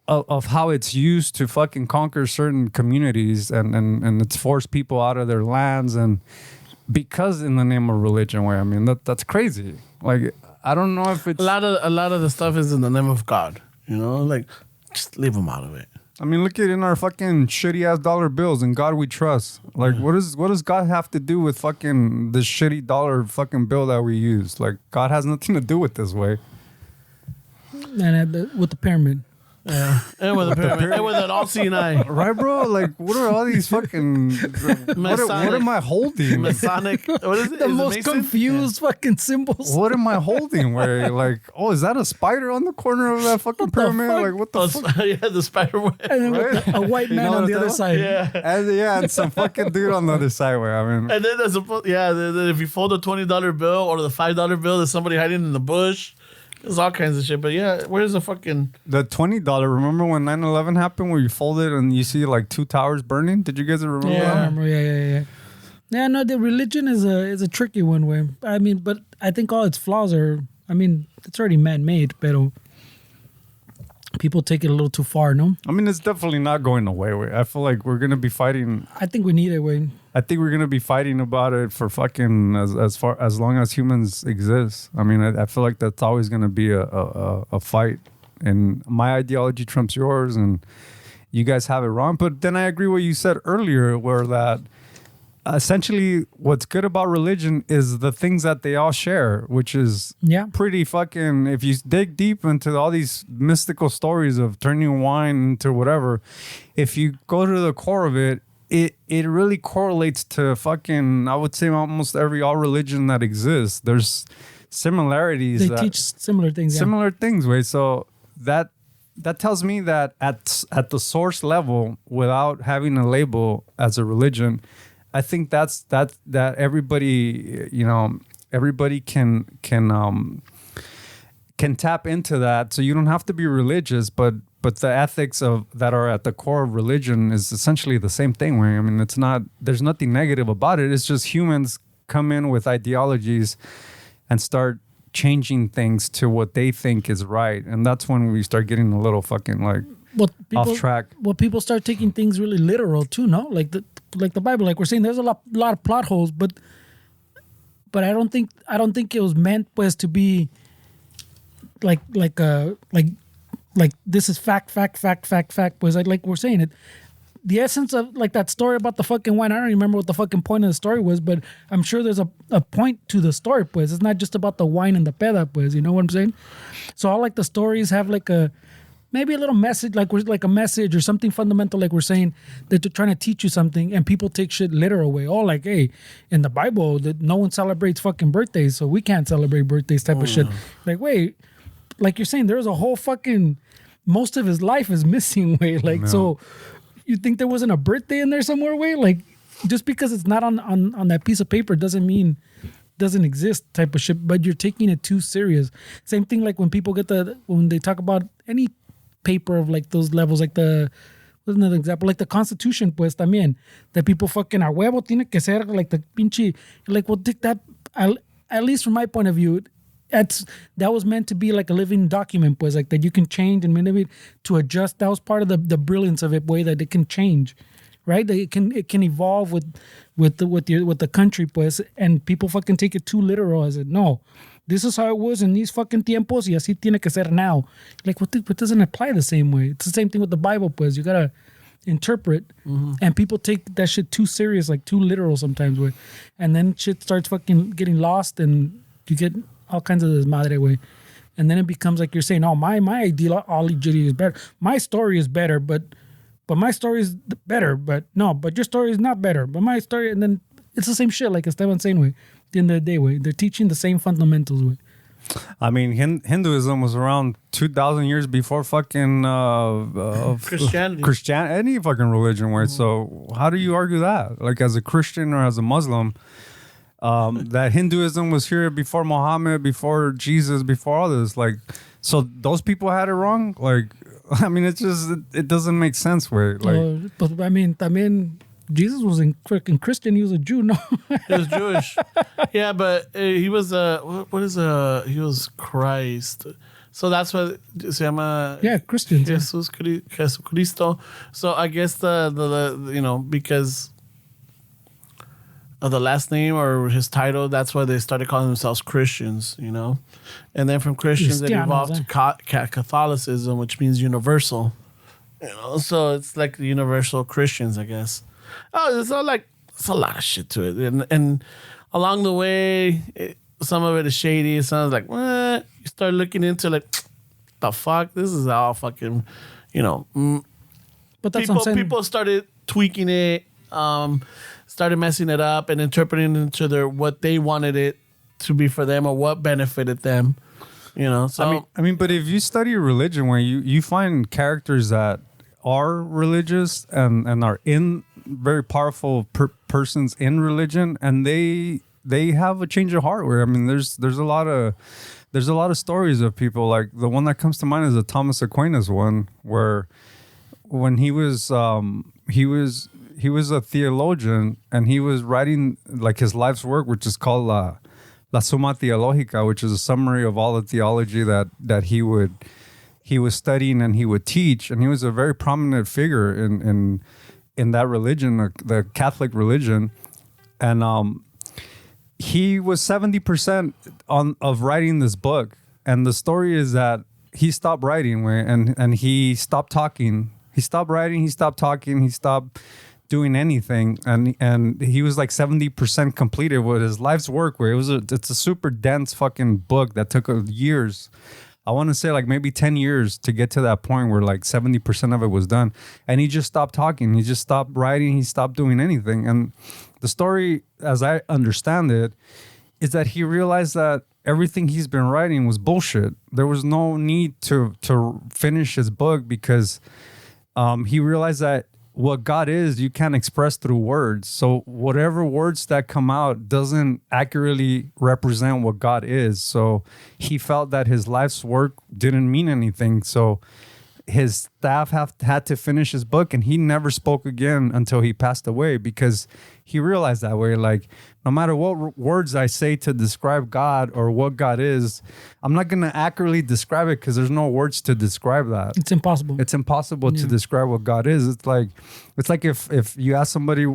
of how it's used to fucking conquer certain communities and it's forced people out of their lands, and because in the name of religion, where I mean that's crazy. Like, I don't know if it's a lot of the stuff is in the name of God, you know, like just leave them out of it. I mean, look at in our fucking shitty ass dollar bills. In God we trust. Like, what does God have to do with fucking this shitty dollar fucking bill that we use? Like, God has nothing to do with this way. And with the pyramid. Yeah, and with a pyramid, and with an all-seeing eye, right, bro? Like, what are all these fucking? What am I holding? Masonic. What is it? The most confused fucking symbols. What am I holding? Where like, oh, is that a spider on the corner of that fucking pyramid? Like, what the fuck? Yeah, the spider web. And then with a white man on the other side. Yeah, and some fucking dude on the other side. Where I mean, and then there's then if you fold a $20 bill or the $5 bill, there's somebody hiding in the bush. There's all kinds of shit, but yeah, where's the fucking... The $20, remember when 9/11 happened where you fold it and you see like 2 towers burning? Did you guys remember that? Yeah, I remember. Yeah. Yeah, no, the religion is a tricky one way. I mean, but I think all its flaws are... I mean, it's already man-made, but people take it a little too far, no? I mean, it's definitely not going away. I feel like we're going to be fighting... I think we need it, Wayne. I think we're going to be fighting about it for fucking as long as humans exist. I mean, I feel like that's always going to be a fight. And my ideology trumps yours, and you guys have it wrong. But then I agree with what you said earlier, where that essentially what's good about religion is the things that they all share, which is pretty fucking... If you dig deep into all these mystical stories of turning wine into whatever, if you go to the core of it, it really correlates to fucking, I would say, almost all religion that exists. There's similarities. They teach similar things. Similar things, right? So that tells me that at the source level, without having a label as a religion, I think that everybody, you know, everybody can tap into that. So you don't have to be religious, but the ethics that are at the core of religion is essentially the same thing. Where I mean, there's nothing negative about it. It's just humans come in with ideologies and start changing things to what they think is right, and that's when we start getting a little fucking like off track. Well, people start taking things really literal too, no? Like the Bible, like we're saying, there's a lot of plot holes, but I don't think it was meant pues to be like this is fact, was like we're saying it. The essence of like that story about the fucking wine, I don't remember what the fucking point of the story was, but I'm sure there's a point to the story, pues. It's not just about the wine and the peda, pues. You know what I'm saying? So all like the stories have like maybe a little message, like a message or something fundamental, like we're saying, that they're trying to teach you something, and people take shit literal way. Oh, like, hey, in the Bible, that no one celebrates fucking birthdays, so we can't celebrate birthdays type of shit. Like, wait, like you're saying, there's a whole fucking... Most of his life is missing, way. Like, no. So you think there wasn't a birthday in there somewhere, way? Like, just because it's not on that piece of paper doesn't mean doesn't exist type of shit, but you're taking it too serious. Same thing like when people when they talk about any paper of like those levels, like what's another example? Like the Constitution, pues, también. That people fucking a huevo tiene que ser like the pinche, like, well, that, at least from my point of view, that was meant to be like a living document, pues, like that you can change and manipulate to adjust. That was part of the brilliance of it, way that it can change. right? It can evolve with the country, pues, and people fucking take it too literal as it. No, this is how it was in these fucking tiempos, y así tiene que ser now. Like, what doesn't apply the same way? It's the same thing with the Bible, pues. You gotta interpret, and people take that shit too serious, like too literal sometimes, way, and then shit starts fucking getting lost, and you get all kinds of desmadre, way. And then it becomes like you're saying, oh, my ideology is better. My story is better, but my story is better. But no, but your story is not better. But my story, and then it's the same shit, like Esteban saying, way. At the end of the day, way. They're teaching the same fundamentals, way. I mean, Hinduism was around 2,000 years before fucking Christianity. Any fucking religion, way. So how do you argue that? Like, as a Christian or as a Muslim, that Hinduism was here before Muhammad, before Jesus, before all this. Like, so those people had it wrong? Like, I mean, it doesn't make sense, way. Like, but I mean, Jesus was in freaking Christian. He was a Jew, no? He was Jewish. Yeah, but he was he was Christ. So that's what se llama. Yeah, Christians. Jesucristo. So I guess the because of the last name or his title, that's why they started calling themselves Christians, And then from Christians, it evolved to Catholicism, which means universal. So it's like the universal Christians, I guess. Oh, it's a lot of shit to it. And along the way, some of it is shady. Some is like, what? You start looking into like, the fuck? This is all fucking, But that's what I'm saying. People started tweaking it, started messing it up and interpreting it into what they wanted it to be for them or what benefited them. So I mean, but if you study religion, where you find characters that are religious and are in very powerful persons in religion, and they have a change of heart. Where I mean, there's a lot of stories of people, like the one that comes to mind is the Thomas Aquinas one, where when he was a theologian and he was writing like his life's work, which is called La Summa Theologica, which is a summary of all the theology that he was studying and he would teach, and he was a very prominent figure in that religion, the Catholic religion, and he was 70% of writing this book, and the story is that he stopped writing and he stopped talking. He stopped writing. He stopped talking. He stopped doing anything, and he was like 70% completed with his life's work. Where it's a super dense fucking book that took years. I want to say like maybe 10 years to get to that point where like 70% of it was done. And he just stopped talking. He just stopped writing. He stopped doing anything. And the story, as I understand it, is that he realized that everything he's been writing was bullshit. There was no need to finish his book because he realized that what God is, you can't express through words. So whatever words that come out doesn't accurately represent what God is. So he felt that his life's work didn't mean anything. So his staff had to finish his book, and he never spoke again until he passed away, because he realized that way, like, no matter what words I say to describe God or what God is, I'm not going to accurately describe it because there's no words to describe that. It's impossible. It's impossible to describe what God is. It's like if you ask somebody,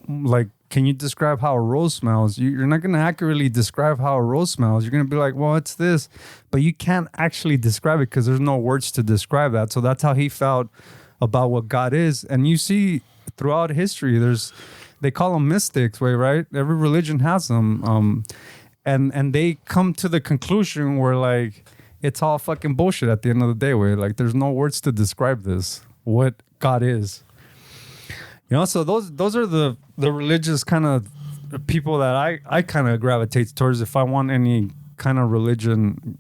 like, can you describe how a rose smells? You're not going to accurately describe how a rose smells. You're going to be like, well, it's this. But you can't actually describe it because there's no words to describe that. So that's how he felt about what God is. And you see throughout history, they call them mystics, right? Every religion has them. And they come to the conclusion where, like, it's all fucking bullshit at the end of the day, where, like, there's no words to describe this, what God is. So those are the religious kind of people that I kind of gravitate towards. If I want any kind of religion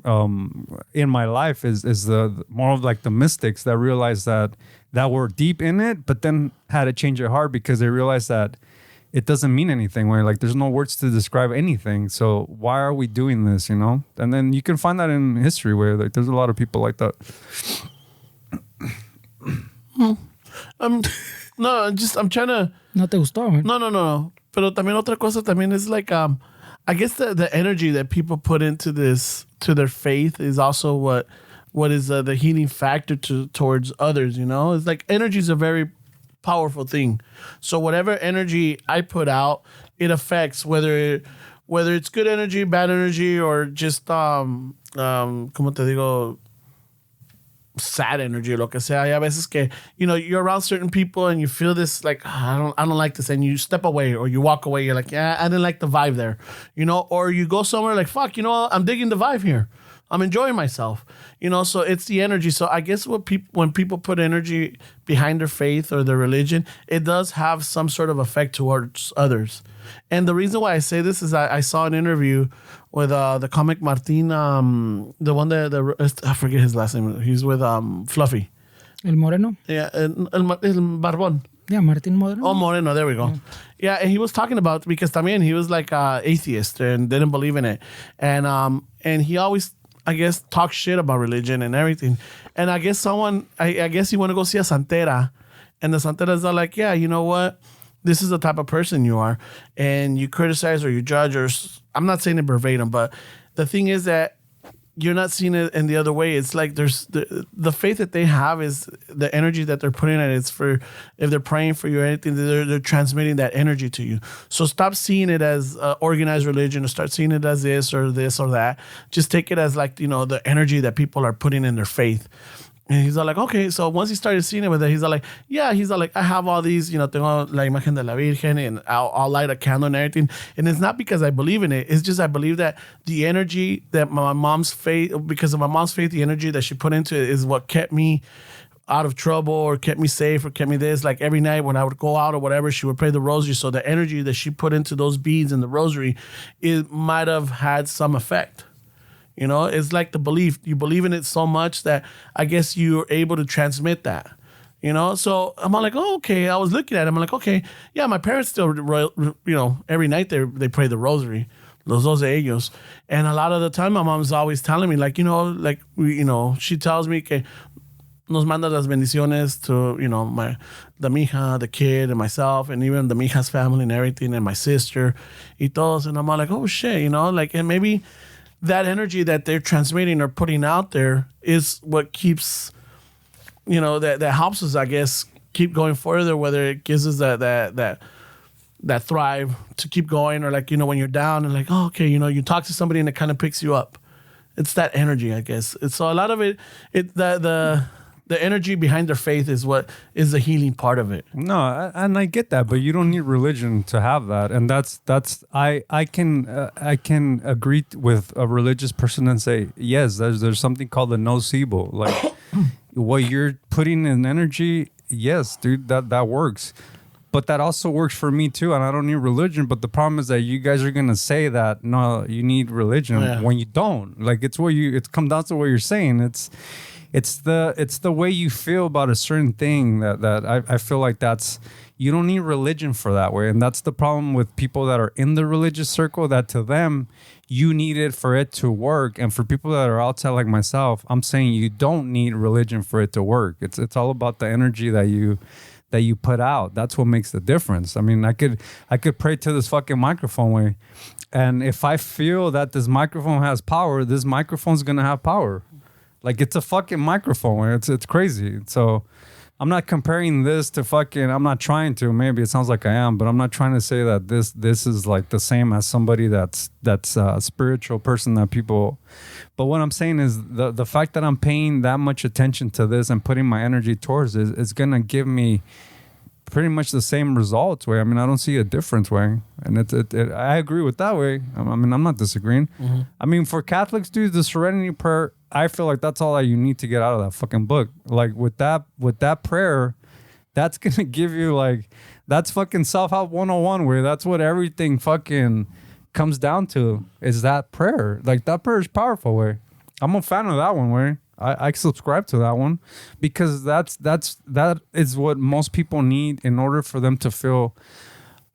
in my life, is the more of like the mystics that realize that were deep in it, but then had a change of heart because they realized that it doesn't mean anything, where like there's no words to describe anything. So why are we doing this, And then you can find that in history where like there's a lot of people like that. No, I'm trying to... No te gustó, man. No. Pero también otra cosa también is like, I guess the energy that people put into this, to their faith, is also what is the healing factor towards others, It's like energy is a very powerful thing. So whatever energy I put out, it affects whether it's good energy, bad energy, or just como te digo, sad energy, lo que sea. Hay a veces que, you're around certain people and you feel this like, I don't like this, and you step away or you walk away. You're like, yeah, I didn't like the vibe there, or you go somewhere like, fuck, I'm digging the vibe here. I'm enjoying myself, so it's the energy. So I guess when people put energy behind their faith or their religion, it does have some sort of effect towards others. And the reason why I say this is I saw an interview with the comic Martin, the one that I forget his last name. He's with Fluffy. El Moreno? Yeah, el Barbón. Yeah, Martin Moreno. Oh, Moreno, there we go. Yeah, and he was talking about, because también he was like atheist and didn't believe in it. And he always, I guess, talks shit about religion and everything. And I guess I guess you want to go see a santera. And the santeras are like, yeah, you know what? This is the type of person you are. And you criticize or you judge, or I'm not saying it verbatim, but the thing is that you're not seeing it in the other way. It's like there's the faith that they have is the energy that they're putting in. It's for, if they're praying for you or anything, they're transmitting that energy to you. So stop seeing it as organized religion, or start seeing it as this or that. Just take it as like, the energy that people are putting in their faith. And he's all like, okay. So once he started seeing it with it, he's all like, yeah. He's all like, I have all these, tengo la imagen de la Virgen, and I'll light a candle and everything. And it's not because I believe in it. It's just I believe that the energy that my mom's faith, because of my mom's faith, the energy that she put into it is what kept me out of trouble, or kept me safe, or kept me this. Like every night when I would go out or whatever, she would pray the rosary. So the energy that she put into those beads in the rosary, it might have had some effect. It's like the belief. You believe in it so much that I guess you're able to transmit that. So I'm like, oh, okay. I was looking at him. I'm like, okay, yeah, my parents still, every night they pray the rosary, los dos de ellos. And a lot of the time, my mom's always telling me, like, she tells me que nos manda las bendiciones to, the mija, the kid, and myself, and even the mija's family and everything, and my sister, y todos. And I'm all like, oh, shit, and maybe that energy that they're transmitting or putting out there is what keeps, that helps us, I guess, keep going further, whether it gives us that thrive to keep going, or like, when you're down and like, oh, okay, you talk to somebody and it kind of picks you up. It's that energy, I guess. It's so a lot of it, the energy behind their faith is what is the healing part of it. No, and I get that, but you don't need religion to have that, and that's I can agree with a religious person and say yes. There's something called the nocebo, like what you're putting in energy. Yes, dude, that works, but that also works for me too, and I don't need religion. But the problem is that you guys are gonna say that no, you need religion when you don't. Like it's come down to what you're saying. It's the way you feel about a certain thing that I feel like you don't need religion for that way. And that's the problem with people that are in the religious circle, that to them, you need it for it to work. And for people that are outside like myself, I'm saying you don't need religion for it to work. It's all about the energy that you put out. That's what makes the difference. I mean, I could pray to this fucking microphone way. And if I feel that this microphone has power, this microphone's going to have power. Like it's a fucking microphone. It's crazy. So I'm not comparing this to fucking, I'm not trying to, maybe it sounds like I am, but I'm not trying to say that this is like the same as somebody that's a spiritual person that people, but what I'm saying is the fact that I'm paying that much attention to this and putting my energy towards it is going to give me pretty much the same results way. I mean, I don't see a difference way. And I agree with that way. I mean, I'm not disagreeing. Mm-hmm. I mean, for Catholics, dude, the Serenity Prayer, I feel like that's all that you need to get out of that fucking book. Like with that prayer, that's going to give you like, that's fucking self-help 101 where that's what everything fucking comes down to is that prayer. Like that prayer is powerful way. I'm a fan of that one way. I subscribe to that one because that is what most people need in order for them to feel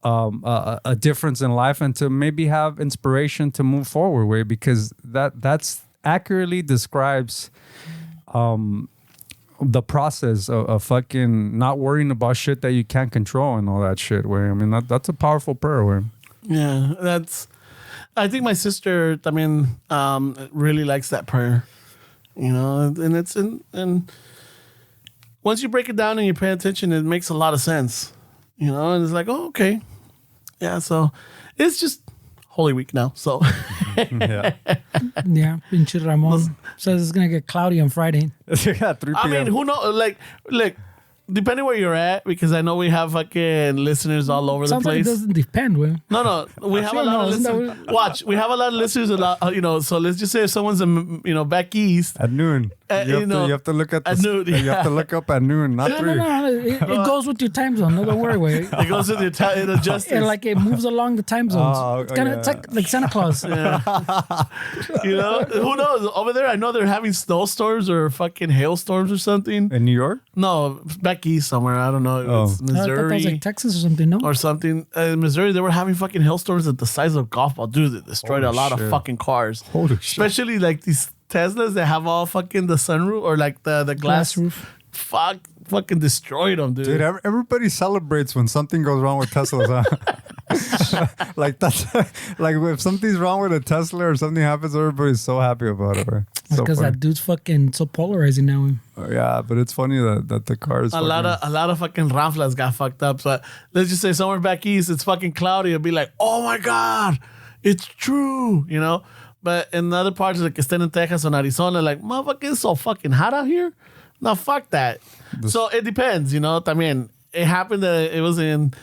a difference in life and to maybe have inspiration to move forward way, because that's accurately describes the process of fucking not worrying about shit that you can't control and all that shit way. I mean that's a powerful prayer way. Yeah, I think my sister, I mean, really likes that prayer. And it's and once you break it down and you pay attention, it makes a lot of sense. You know, and it's like, oh, okay. Yeah, so it's just Holy Week now. So Yeah. Yeah, pinche Ramon says it's gonna get cloudy on Friday. Yeah, 3 p.m. I mean, who knows? Like, depending where you're at, because I know we have fucking listeners all over Sounds the like it place. doesn't depend, way. No, we have a lot of listeners. Watch, we have a lot of listeners. So let's just say if someone's back east At noon. You have to look at at noon, You have to look up at noon, not 3. No. It goes with your time zone. No, don't worry, way. it goes with your time. It adjusts. And like it moves along the time zones. It's kind of yeah. it's like Santa Claus. Who knows? Over there, I know they're having snowstorms or fucking hailstorms or something. In New York? No, back east somewhere. I don't know. Oh. It's I thought that was Missouri like Texas or something. No. or something. In Missouri, they were having fucking hailstorms at the size of golf ball. Dude, it destroyed Holy a lot shit. of fucking cars. Holy shit. Especially like these Teslas that have all fucking the sunroof or like the glass roof. Fucking destroyed them, dude. Dude, everybody celebrates when something goes wrong with Teslas, huh? Like that's like if something's wrong with a Tesla or something happens, everybody's so happy about it. Right? So Because funny. that dude's fucking so polarizing now. Yeah, but it's funny that the cars. a lot of fucking Ramflas got fucked up. So let's just say somewhere back east, it's fucking cloudy. It'll be like, oh my God, it's true, you know? But in other parts, like estén in Texas or Arizona, like, motherfucker, it's so fucking hot out here. No, fuck that. So it depends, you know? I mean, it happened that it was in,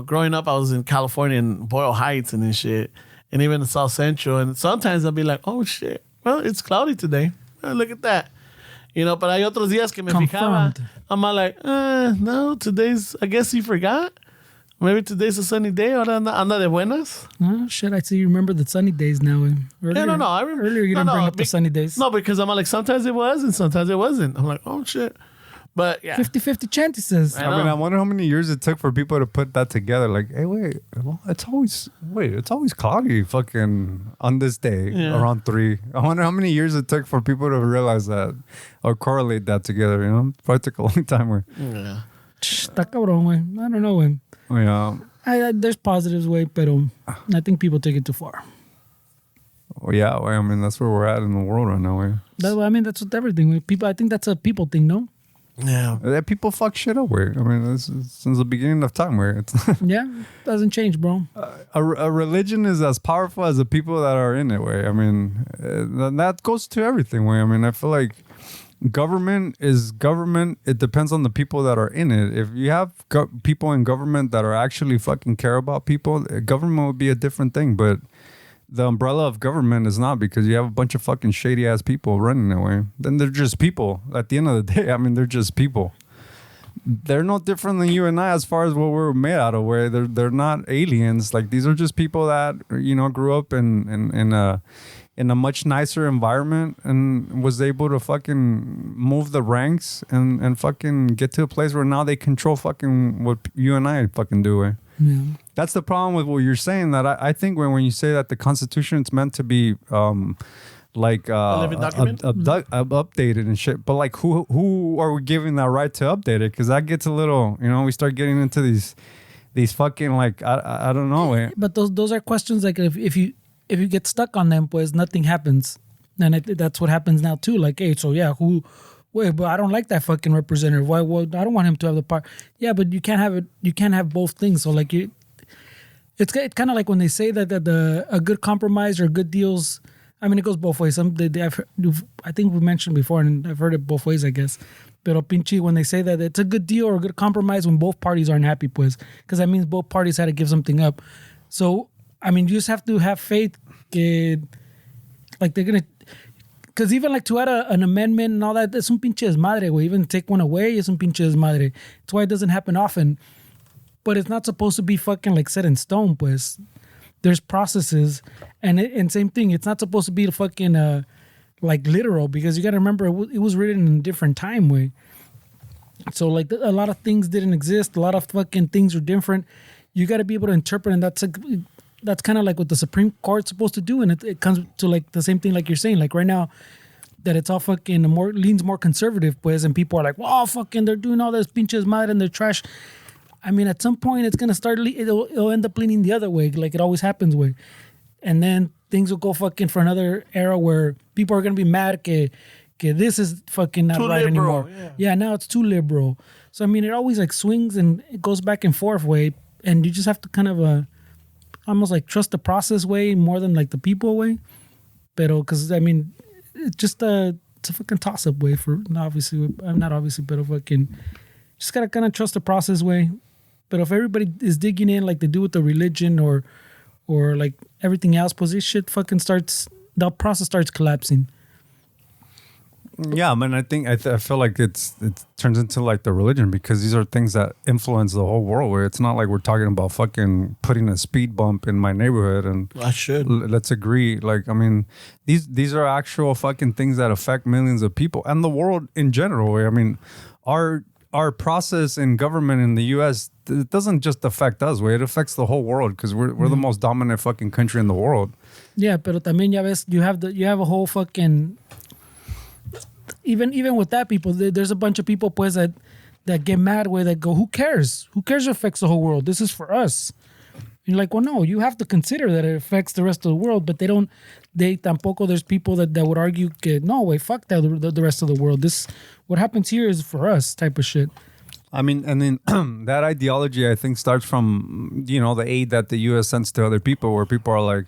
growing up, I was in California in Boyle Heights and shit. And even in South Central. And sometimes I'll be like, oh shit, well, it's cloudy today. Well, look at that. But hay otros días que me fijaba. Confirmed. I'm all like, no, today's, I guess he forgot. Maybe today's a sunny day. Ahora anda de buenas. Oh, shit, I see you remember the sunny days now. Earlier, Yeah, no. I remember. Earlier you didn't bring up the sunny days. No, because I'm like, sometimes it was and sometimes it wasn't. I'm like, oh shit. But yeah. 50-50 chance, he says. I I mean, know. I wonder how many years it took for people to put that together. Like, hey, it's always cloudy fucking on this day around 3. I wonder how many years it took for people to realize that or correlate that together, Probably took a long time. Yeah. Está cabrón, güey. I don't know, güey. Yeah. There's positives, way, but I think people take it too far. Well, yeah, I mean, that's where we're at in the world right now. That's with everything. People, I think that's a people thing, no? Yeah. That people fuck shit up. I mean, this is since the beginning of time. It's Yeah, doesn't change, bro. a religion is as powerful as the people that are in it. I mean, that goes to everything. I mean, I feel like government is government. It depends on the people that are in it. If you have people in government that are actually fucking care about people, government would be a different thing. But the umbrella of government is not, because you have a bunch of fucking shady ass people running that way. Then they're just people. At the end of the day, I mean, they're just people. They're no different than you and I as far as what we're made out of. Where they're not aliens. Like, these are just people that grew up in a much nicer environment and was able to fucking move the ranks and fucking get to a place where now they control fucking what you and I fucking do. Yeah. That's the problem with what you're saying. That I think when you say that the Constitution is meant to be living document? Updated and shit, but like who are we giving that right to update it? Because that gets a little, we start getting into these fucking like I don't know. But those are questions like if you get stuck on them, pues nothing happens, and that's what happens now too. Like, hey, so yeah, wait, but I don't like that fucking representative. Why? Well, I don't want him to have the power. Yeah, but you can't have it. You can't have both things. So like it's kind of like when they say that a good compromise or good deals. I mean, it goes both ways. I think we mentioned before, and I've heard it both ways, I guess. Pero pinche, when they say that it's a good deal or a good compromise when both parties aren't happy, pues, because that means both parties had to give something up. So, I mean, you just have to have faith that, like, they're gonna, because even like to add an amendment and all that, it's un pinche desmadre, güey. Even take one away, it's un pinche desmadre. That's why it doesn't happen often. But it's not supposed to be fucking like set in stone, pues. There's processes, and same thing. It's not supposed to be fucking like literal, because you got to remember it was written in a different time, way. So like a lot of things didn't exist. A lot of fucking things are different. You got to be able to interpret, and that's kind of like what the Supreme Court's supposed to do, and it comes to like the same thing like you're saying. Like right now, that it's all fucking leans more conservative, pues, and people are like, "Wow, fucking, they're doing all this pinches madre and they're trash." I mean, at some point, it's gonna start. It'll end up leaning the other way, like it always happens, way. And then things will go fucking for another era where people are gonna be mad que okay, this is fucking not Too right liberal, anymore. yeah. Now it's too liberal. So I mean, it always like swings and it goes back and forth way, and you just have to kind of almost like trust the process way more than like the people way. Pero because I mean, it's just it's a fucking toss up way for not obviously, but a fucking just gotta kind of trust the process way. But if everybody is digging in like they do with the religion or like everything else, pues this shit fucking starts. The process starts collapsing. Yeah, I mean, I feel like it turns into like the religion because these are things that influence the whole world. Where it's not like we're talking about fucking putting a speed bump in my neighborhood and I should. let's agree. Like, I mean, these are actual fucking things that affect millions of people and the world in general. I mean, our process in government in the U.S. it doesn't just affect us. It affects the whole world because we're the most dominant fucking country in the world. Yeah, pero también ya ves, you have a whole fucking even with that people, there's a bunch of people pues that get mad where they go, who cares? Who cares if it affects the whole world? This is for us. And you're like, well, no, you have to consider that it affects the rest of the world, but tampoco there's people that would argue que no way, fuck that the rest of the world. This what happens here is for us type of shit. I mean, and then that ideology, I think, starts from, the aid that the U.S. sends to other people where people are like,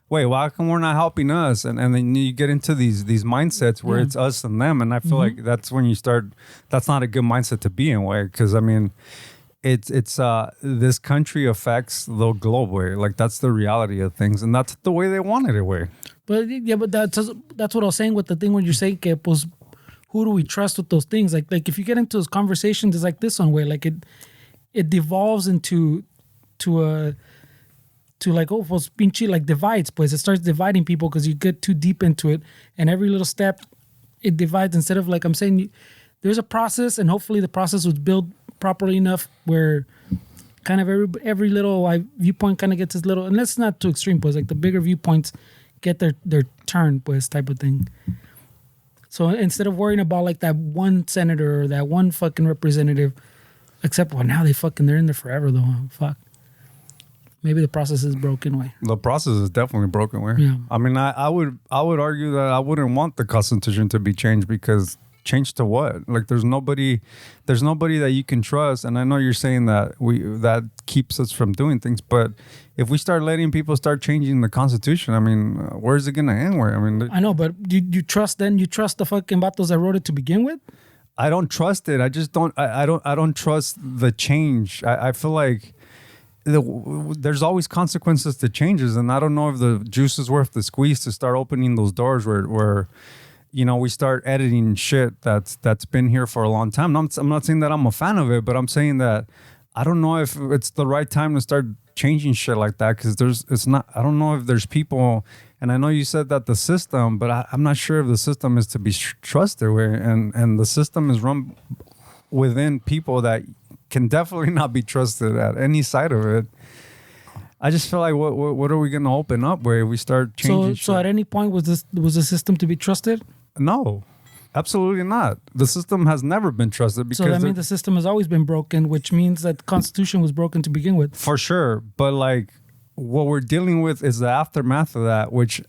wait, why come we're not helping us? And then you get into these mindsets where it's us and them. And I feel like that's when you start, that's not a good mindset to be in, way. Because, I mean, it's this country affects the globe, way. Like, that's the reality of things. And that's the way they want it, way. But that's what I was saying with the thing when you say que, pues, who do we trust with those things? Like if you get into those conversations, it's like this one way, like it devolves into like, oh, pues pinche, like divides, pues it starts dividing people because you get too deep into it, and every little step it divides. Instead of like I'm saying, there's a process, and hopefully the process was built properly enough where kind of every little viewpoint kind of gets its little, and that's not too extreme, pues like the bigger viewpoints get their turn, pues type of thing. So instead of worrying about like that one senator or that one fucking representative, except well now they're in there forever though. Fuck. Maybe the process is broken way. The process is definitely broken way. Yeah. I mean, I would argue that I wouldn't want the Constitution to be changed because change to what? Like there's nobody that you can trust. And I know you're saying that that keeps us from doing things, but if we start letting people start changing the Constitution, I mean, where's it gonna end? Where I mean, I know, but you trust the fucking vatos that wrote it to begin with? I don't trust it. I just don't. I don't trust the change. I feel like there's always consequences to changes, and I don't know if the juice is worth the squeeze to start opening those doors where we start editing shit that's been here for a long time. I'm not saying that I'm a fan of it, but I'm saying that I don't know if it's the right time to start changing shit like that because I don't know if there's people, and I know you said that the system, but I'm not sure if the system is to be trusted and the system is run within people that can definitely not be trusted at any side of it. I just feel like what are we going to open up where we start changing shit? So at any point was the system to be trusted? No. Absolutely not. The system has never been trusted because so that means the system has always been broken, which means that the Constitution was broken to begin with. For sure, but like what we're dealing with is the aftermath of that, which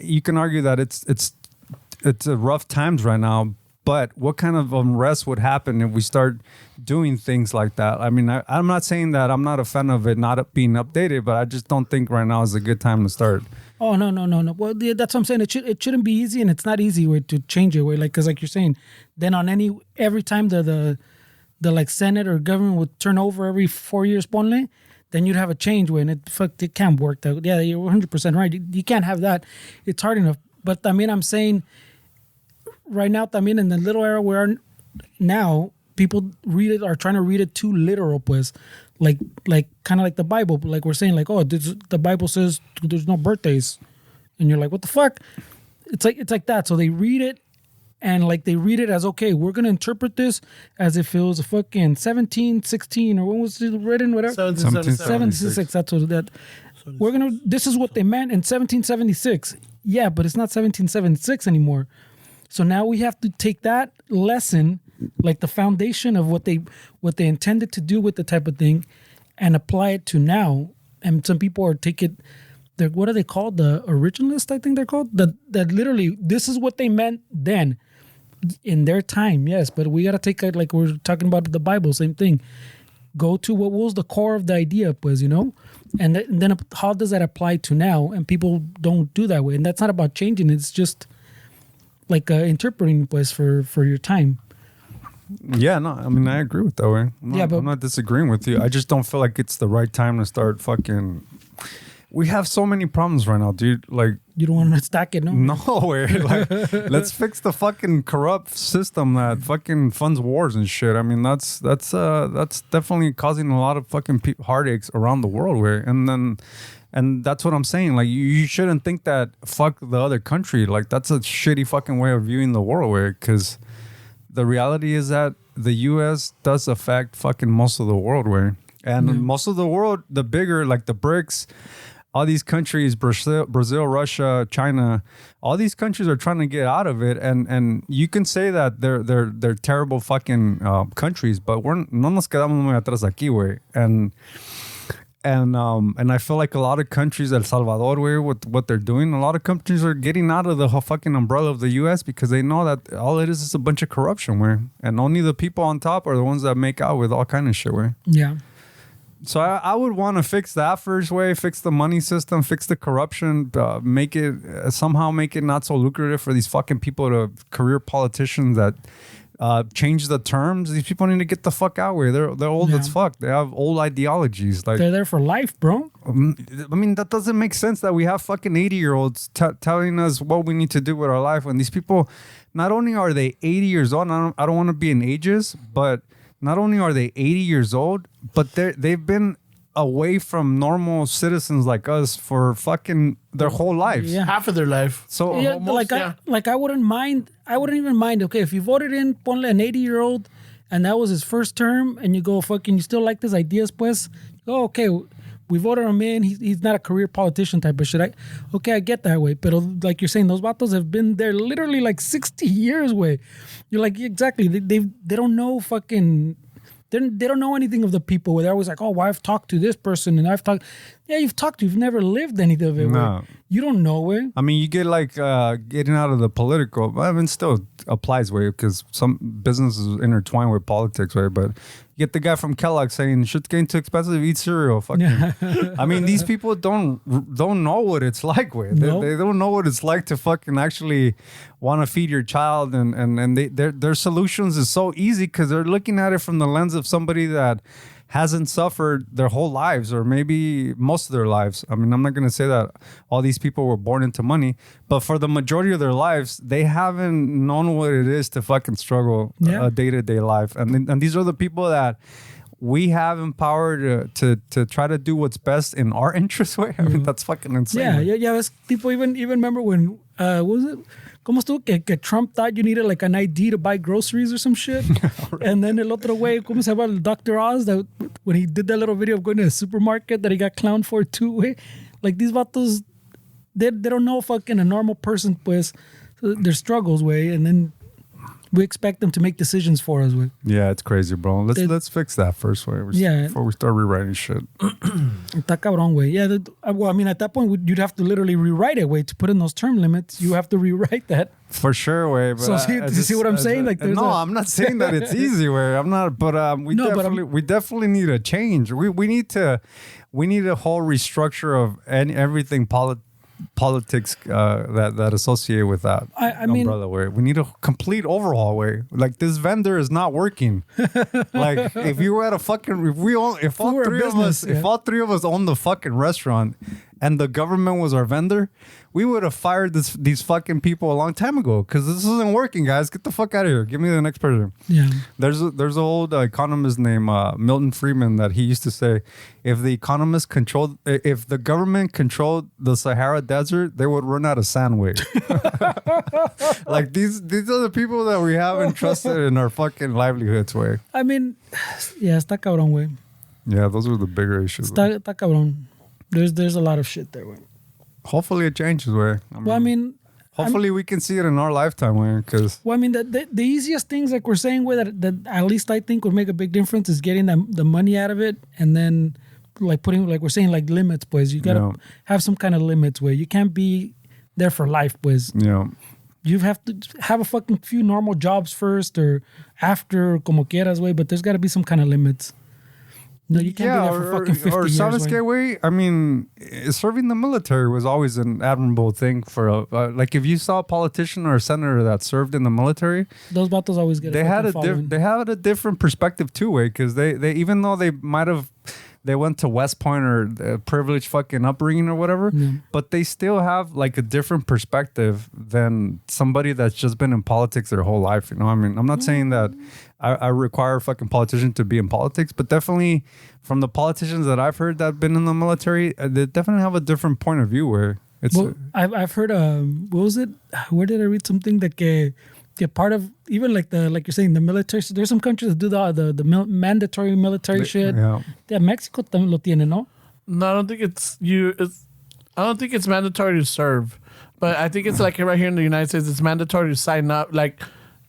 you can argue that it's rough times right now. But what kind of unrest would happen if we start doing things like that? I mean, I'm not saying that I'm not a fan of it not being updated, but I just don't think right now is a good time to start. Oh, no. Well, yeah, that's what I'm saying. It shouldn't be easy, and it's not easy way to change it. Because like you're saying, then every time the like Senate or government would turn over every 4 years, ponle, then you'd have a change when it can't work. Yeah, you're 100% right. You can't have that. It's hard enough. But I mean, I'm saying right now, I mean, in the little era we are now, people are trying to read it too literal, pues. Like kind of like the Bible. Like we're saying, like, oh, the Bible says there's no birthdays. And you're like, what the fuck? It's like that. So they read it and like they read it as, okay, we're going to interpret this as if it was a fucking 1716 or when was it written, whatever? 1776. That's what that. This is what they meant in 1776. Yeah, but it's not 1776 anymore. So now we have to take that lesson, like the foundation of what they intended to do with the type of thing, and apply it to now. And some people what are they called? The originalists, I think they're called. That literally, this is what they meant then. in their time, yes, but we got to take it like we're talking about the Bible, same thing. Go to what was the core of the idea, pues, you know? And then how does that apply to now? And people don't do that way. And that's not about changing. It's just like interpreting, pues, for your time. Yeah, no, I mean, I agree with that way. I'm not disagreeing with you. I just don't feel like it's the right time to start fucking... We have so many problems right now, dude. Like, you don't want to stack it, no? No way. Like, let's fix the fucking corrupt system that fucking funds wars and shit. I mean, that's definitely causing a lot of fucking heartaches around the world. And that's what I'm saying. Like, you shouldn't think that fuck the other country. Like, that's a shitty fucking way of viewing the world. Because the reality is that the U.S. does affect fucking most of the world. And most of the world, the bigger, like the BRICS. All these countries, Brazil, Russia, China, all these countries are trying to get out of it, and you can say that they're terrible fucking countries, but no nos quedamos muy atrás aquí, güey. And I feel like a lot of countries, El Salvador, güey, with what they're doing, a lot of countries are getting out of the fucking umbrella of the U.S. because they know that all it is a bunch of corruption, güey, and only the people on top are the ones that make out with all kind of shit, güey. Yeah. So I would want to fix that first way, fix the money system, fix the corruption, make it not so lucrative for these fucking people to career politicians that change the terms. These people need to get the fuck out where they're old as fuck. They have old ideologies. Like, they're there for life, bro. I mean, that doesn't make sense that we have fucking 80-year-olds telling us what we need to do with our life when these people, not only are they 80 years old, I don't want to be in ages, but not only are they 80 years old, but they've been away from normal citizens like us for fucking their whole lives. Yeah. Half of their life. So almost, I wouldn't mind. I wouldn't even mind. Okay, if you voted in, ponle an 80-year-old, and that was his first term, and you go, fucking, you still like his ideas, pues? Oh, okay, we voted him in. He's not a career politician type of shit. I get that way. But like you're saying, those vatos have been there literally like 60 years, way. You're like, exactly. They don't know fucking... They don't know anything of the people. They're always like, oh, well, I've talked to this person and I've talked. Yeah, you've never lived any of it. No. You don't know it. I mean, you get like getting out of the political, I mean, still applies way because some businesses intertwine with politics, right? But you get the guy from Kellogg saying shit's getting too expensive, eat cereal. Fucking. I mean, these people don't know what it's like, way. They don't know what it's like to fucking actually want to feed your child, and their solutions is so easy because they're looking at it from the lens of somebody that hasn't suffered their whole lives or maybe most of their lives. I mean, I'm not going to say that all these people were born into money, but for the majority of their lives, they haven't known what it is to fucking struggle a day-to-day life. And these are the people that we have empowered to try to do what's best in our interest way. I mean, that's fucking insane. Yeah. People even remember when, what was it? ¿Cómo estuvo que Trump thought you needed like an ID to buy groceries or some shit? Right. And then el otro way, ¿cómo se llama? Dr. Oz, that when he did that little video of going to a supermarket that he got clowned for too, way. Like these vatos, they don't know fucking a normal person, pues, their struggles, way. And then we expect them to make decisions for us, way. Yeah, it's crazy, bro. Let's fix that first, way. Before we start rewriting shit. Está cabrón, way. Yeah, well, I mean, at that point, you'd have to literally rewrite it, way, to put in those term limits. You have to rewrite that. For sure, way. So see what I'm saying? Like, I'm not saying that it's easy, way. I'm not, but we definitely need a change. We need a whole restructure of everything politics that associate with that umbrella way. We need a complete overhaul way. Like, this vendor is not working. Like, if you were at a fucking if all three of us owned the fucking restaurant and the government was our vendor, we would have fired these fucking people a long time ago because this isn't working, guys. Get the fuck out of here. Give me the next person. Yeah. There's an old economist named Milton Friedman that he used to say, if the government controlled the Sahara Desert, they would run out of sand weight. Like these are the people that we have entrusted in our fucking livelihoods, way. I mean, yeah, está cabrón, way. Yeah, those are the bigger issues. Está cabrón. There's a lot of shit there, way. Hopefully it changes, way. Hopefully we can see it in our lifetime, way. Because the easiest things, like we're saying, way, that at least I think would make a big difference is getting the money out of it, and then like putting, like we're saying, like limits, pues. You gotta have some kind of limits, where you can't be there for life, pues. Yeah. you have to have a fucking few normal jobs first or after, como quieras, way. But there's got to be some kind of limits. No, you can't be there for fucking 50 years. ¿Sabes qué, güey? I mean, serving the military was always an admirable thing for like if you saw a politician or a senator that served in the military, those vatos always get. They had a different perspective too, way, because they even though they might have. They went to West Point or privileged fucking upbringing or whatever, but they still have like a different perspective than somebody that's just been in politics their whole life. You know, I mean, I'm not saying that I require a fucking politician to be in politics, but definitely from the politicians that I've heard that have been in the military, they definitely have a different point of view where it's. Well, I've heard, what was it? Where did I read something that part of even like you're saying the military. There's some countries that do the mandatory military shit. Yeah, Mexico también lo tiene, no? No, I don't think I don't think it's mandatory to serve, but I think it's like right here in the United States, it's mandatory to sign up, like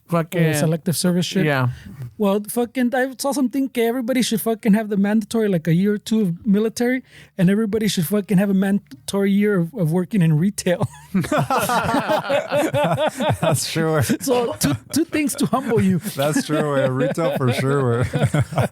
fucking selective service shit. Yeah. Well, fucking, I saw something. Everybody should fucking have the mandatory like a year or two of military, and everybody should fucking have a mandatory year of working in retail. That's true. So two things to humble you. That's true. Retail for sure.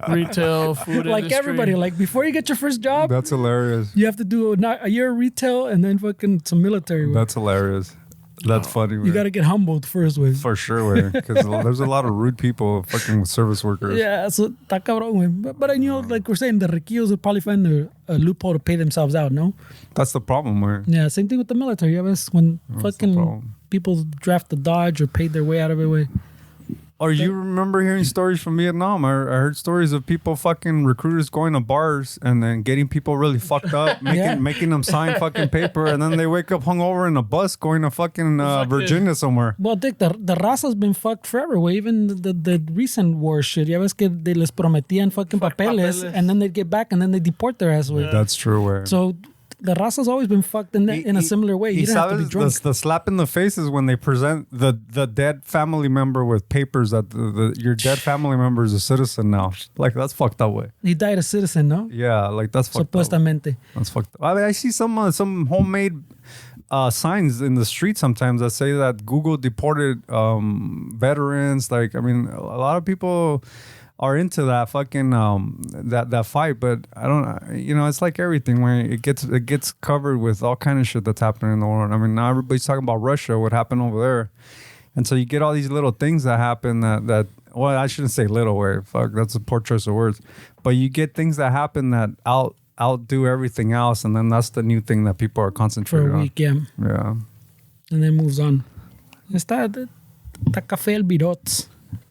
Retail, food like industry. Everybody, like before you get your first job, that's hilarious. You have to do a year of retail and then fucking some military work. That's hilarious. That's funny. You got to get humbled first, way. For sure, because there's a lot of rude people, fucking service workers. Yeah, so está cabrón, güey. But I know, like we're saying, the riquillos will probably find a loophole to pay themselves out, no? That's the problem, güey. Yeah, same thing with the military. Yeah, when fucking people draft the Dodge or paid their way out of it, way. Or you remember hearing stories from Vietnam? I heard stories of people fucking recruiters going to bars and then getting people really fucked up, making them sign fucking paper, and then they wake up hungover in a bus going to fucking Virginia somewhere. Well, Dick, the raza's been fucked forever, way. Even the recent war shit. Ya ves que they les prometían fucking papeles, and then they'd get back and then they deport their ass, way. That's true, way. So the raza's always been fucked in a similar way. You don't have to be drunk. The slap in the face is when they present the dead family member with papers that your dead family member is a citizen now. Like, that's fucked up, way. He died a citizen, no? Yeah, like that's fucked Supuestamente. up. That's fucked up. I mean, I see some homemade signs in the street sometimes that say that Google deported veterans. Like, I mean, a lot of people are into that fucking that fight, but I don't, you know, it's like everything where it gets covered with all kind of shit that's happening in the world. I mean, now everybody's talking about Russia, what happened over there, and so you get all these little things that happen that well, I shouldn't say little, way, fuck, that's a poor choice of words, but you get things that happen that outdo everything else, and then that's the new thing that people are concentrating for a week, on. Yeah, and then moves on. Está café el birots.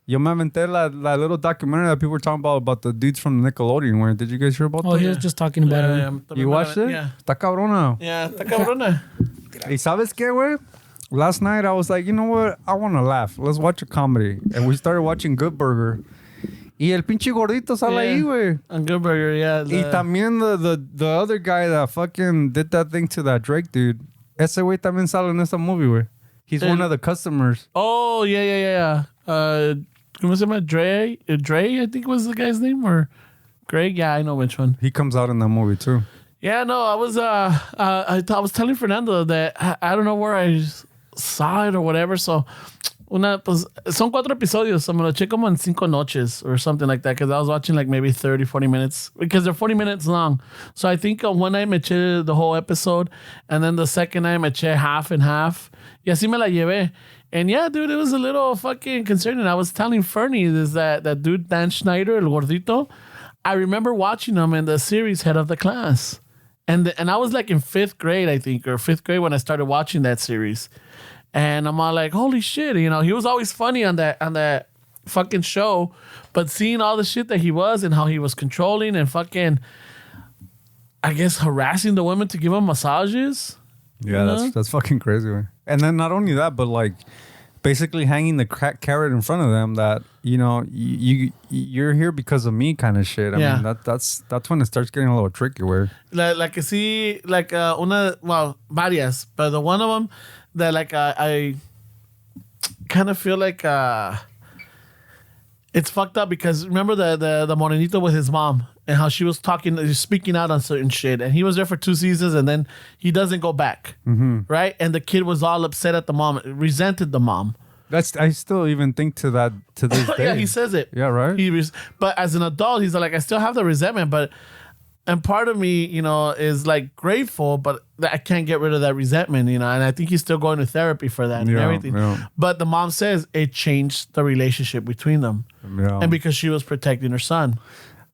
Yo me aventé la little documentary that people were talking about the dudes from Nickelodeon. Where did you guys hear about that? Oh, he was just talking about it. You watched it? Yeah. Está cabrona. Yeah, está cabrona. ¿Y sabes qué, güey? Last night I was like, you know what? I want to laugh. Let's watch a comedy. And we started watching Good Burger. Y el pinche gordito sale ahí, güey. On Good Burger, yeah. Y también the other guy that fucking did that thing to that Drake dude. Ese güey también sale en esa movie, güey. He's one of the customers. Oh, yeah. ¿Cómo se llama? Dre, I think was the guy's name, or Greg? Yeah, I know which one. He comes out in that movie too. Yeah, no, I was telling Fernando that I don't know where I saw it or whatever. So, son 4 episodios. So me lo eché como en 5 noches or something like that, because I was watching like maybe 30, 40 minutes, because they're 40 minutes long. So I think one night me eché the whole episode, and then the second night me eché half and half. Y así me la llevé. And yeah, dude, it was a little fucking concerning. I was telling Fernie that dude, Dan Schneider, el gordito, I remember watching him in the series Head of the Class. And I was like in 5th grade, I think, or 5th grade when I started watching that series. And I'm all like, holy shit, you know, he was always funny on that fucking show. But seeing all the shit that he was and how he was controlling and fucking, I guess, harassing the women to give him massages. Yeah, that's fucking crazy, man. And then not only that, but like basically hanging the carrot in front of them that, you know, you're here because of me kind of shit. I mean, that's when it starts getting a little tricky. Where like see, like varias, but the one of them that like I kind of feel like it's fucked up, because remember the morenito with his mom, and how she was speaking out on certain shit. And he was there for 2 seasons, and then he doesn't go back, right? And the kid was all upset at the mom, resented the mom. I still even think to this day. Yeah, he says it. Yeah, right. But as an adult, he's like, I still have the resentment, and part of me, is like grateful, but I can't get rid of that resentment, and I think he's still going to therapy for that and everything. Yeah. But the mom says it changed the relationship between them, and because she was protecting her son.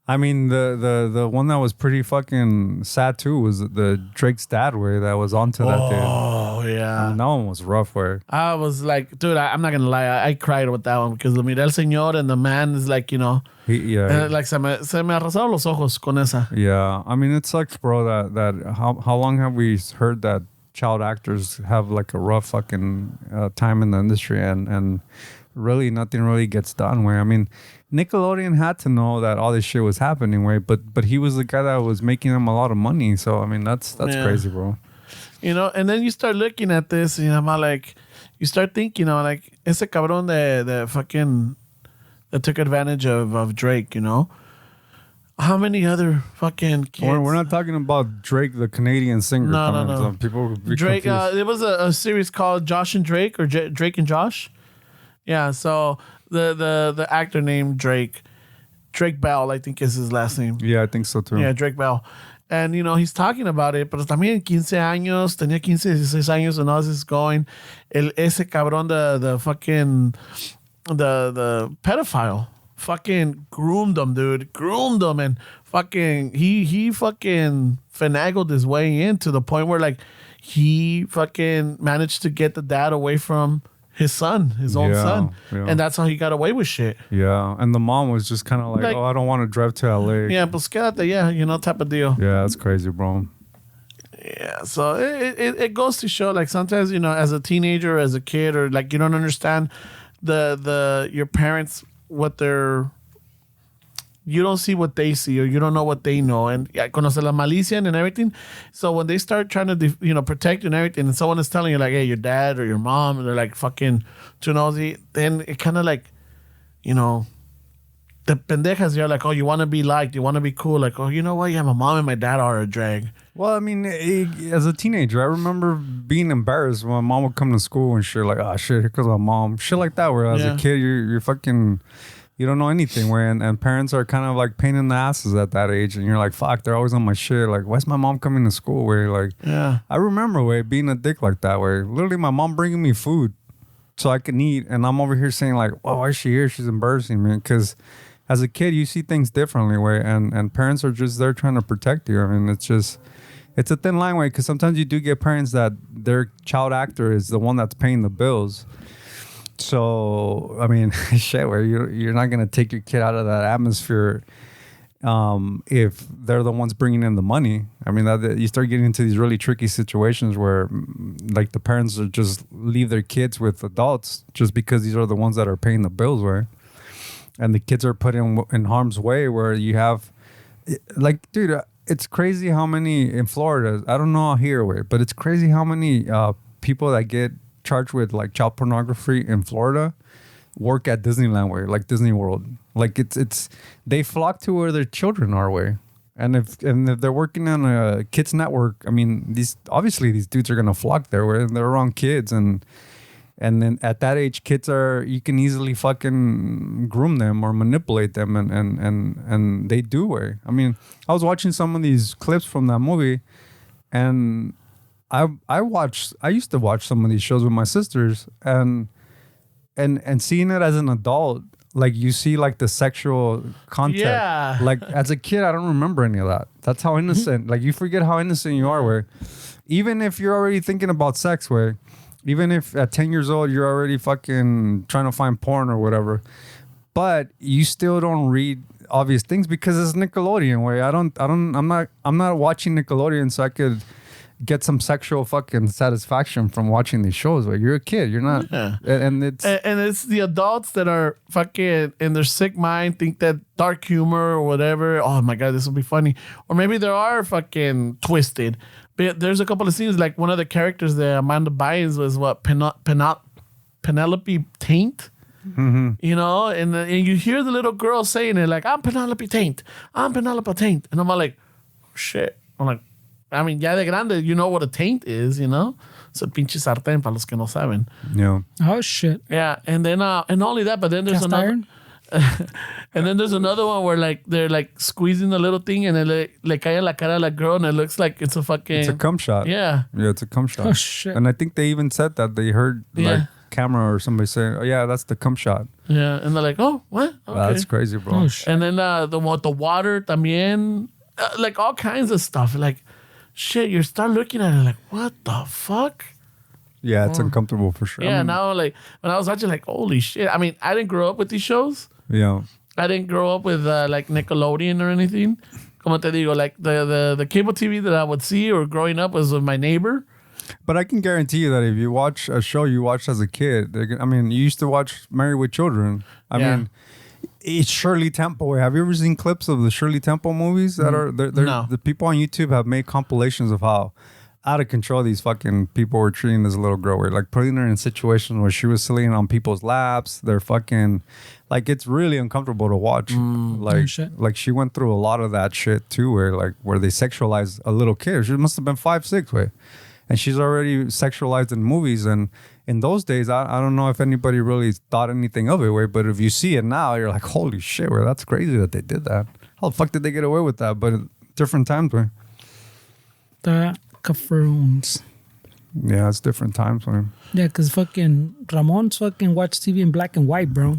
I mean, the one that was pretty fucking sad too was the Drake's dad, where that was onto that dude. Oh yeah, I mean, that one was rough. Where I was like, dude, I'm not gonna lie, I cried with that one because mira el señor, and the man is like, like se me arrasaron los ojos con esa. Yeah, I mean, it sucks, bro. That how long have we heard that child actors have like a rough fucking time in the industry, and really nothing really gets done. Where I mean, Nickelodeon had to know that all this shit was happening, way, but he was the guy that was making them a lot of money. So I mean, that's crazy, bro. And then you start looking at this, I'm like, you start thinking, like, ese cabrón de fucking that took advantage of Drake, How many other fucking kids? We're not talking about Drake, the Canadian singer. No. People would be Drake. confused. It was a series called Josh and Drake, or Drake and Josh. Yeah. So the actor named Drake Bell, I think is his last name. Yeah, I think so too. Yeah, Drake Bell. And, he's talking about it, pero también 15 años, tenía 15, 16 años, and all this is going. Ese cabrón, the fucking, the pedophile, fucking groomed him, dude. Groomed him, and fucking, he fucking finagled his way in to the point where, like, he fucking managed to get the dad away from his son, his own son. Yeah. And that's how he got away with shit. Yeah. And the mom was just kind of like, I don't want to drive to LA. Yeah, pues quédate, type of deal. Yeah, that's crazy, bro. Yeah, so it goes to show, like, sometimes, as a teenager, as a kid, or like you don't understand your parents, you don't see what they see, or you don't know what they know, and conoce la malicia and everything. So when they start trying to protect you and everything, and someone is telling you like, hey, your dad or your mom, and they're like fucking too nosy, then it kind of like, the pendejas, you're like, oh, you want to be liked, you want to be cool, like, oh, you know what, yeah, my mom and my dad are a drag. Well, I mean, as a teenager, I remember being embarrassed when my mom would come to school and shit, like, oh shit, here comes my mom, shit like that. Where as a kid, you're fucking. You don't know anything, where and parents are kind of like pain in the asses at that age, and you're like, fuck, they're always on my shit. Like, why's my mom coming to school? Where like, I remember being a dick like that, where literally my mom bringing me food so I can eat, and I'm over here saying like, oh, why is she here? She's embarrassing me. Because as a kid, you see things differently, where and parents are just there trying to protect you. I mean, it's a thin line, way, because sometimes you do get parents that their child actor is the one that's paying the bills. So, I mean, shit, where you're not going to take your kid out of that atmosphere if they're the ones bringing in the money. I mean, you start getting into these really tricky situations where, like, the parents are just leave their kids with adults just because these are the ones that are paying the bills, where, and the kids are put in harm's way, where you have, like, dude, it's crazy how many in Florida, I don't know here, but it's crazy how many people that get charged with like child pornography in Florida work at Disneyland, where like Disney World, like it's they flock to where their children are, where, and if they're working on a kids network, I mean, these dudes are gonna flock there where they're around kids, and then at that age, kids you can easily fucking groom them or manipulate them, and they do, where, I mean, I was watching some of these clips from that movie, and I used to watch some of these shows with my sisters, and seeing it as an adult, like you see like the sexual content. Yeah. Like as a kid, I don't remember any of that. That's how innocent. Like you forget how innocent you are, where even if you're already thinking about sex, where even if at 10 years old you're already fucking trying to find porn or whatever, but you still don't read obvious things because it's Nickelodeon, where I'm not watching Nickelodeon so I could get some sexual fucking satisfaction from watching these shows. Where you're a kid, you're not, and it's the adults that are fucking in their sick mind, think that dark humor or whatever. Oh my god, this will be funny, or maybe they are fucking twisted. But there's a couple of scenes, like one of the characters there, Amanda Bynes, was what Penelope Taint. You know, and you hear the little girl saying it like, I'm Penelope Taint. I'm Penelope Taint. And I'm like, shit. I'm like, I mean, ya de grande, you know what a taint is, you know? It's a pinche sartén para los que no saben. Yeah. Oh shit. Yeah, and then and not only that, but then there's Cast another, iron? and then there's another one where like they're like squeezing the little thing, and then le cae en la cara a la girl, and it looks like it's a fucking. It's a cum shot. Yeah. Yeah, it's a cum shot. Oh shit. And I think they even said that they heard like camera or somebody saying, "Oh yeah, that's the cum shot." Yeah, and they're like, "Oh, what? Okay." That's crazy, bro. Oh shit. And then the water también, like all kinds of stuff. Like, shit, you start looking at it like, what the fuck? Yeah, it's uncomfortable for sure. Yeah, I mean, now like when I was watching, like, holy shit. I mean, I didn't grow up with these shows. yeah. I didn't grow up with like Nickelodeon or anything. Como te digo, like the cable TV that I would see or growing up was with my neighbor. But I can guarantee you that if you watch a show you watched as a kid, I mean, you used to watch Married with Children. I mean, it's Shirley Temple. Have you ever seen clips of the Shirley Temple movies that are No. the people on YouTube have made compilations of how out of control these fucking people were treating this little girl. Where like putting her in situations where she was sitting on people's laps. They're fucking like it's really uncomfortable to watch. Like she went through a lot of that shit too, where they sexualize a little kid. She must have been 5'6", way. And she's already sexualized in movies. And in those days, I don't know if anybody really thought anything of it, way. But if you see it now, you're like, holy shit, way, that's crazy that they did that. How the fuck did they get away with that? But at different times, way. The Caferoons. Yeah, it's different times, way. Yeah, because fucking Ramon's fucking watch TV in black and white, bro.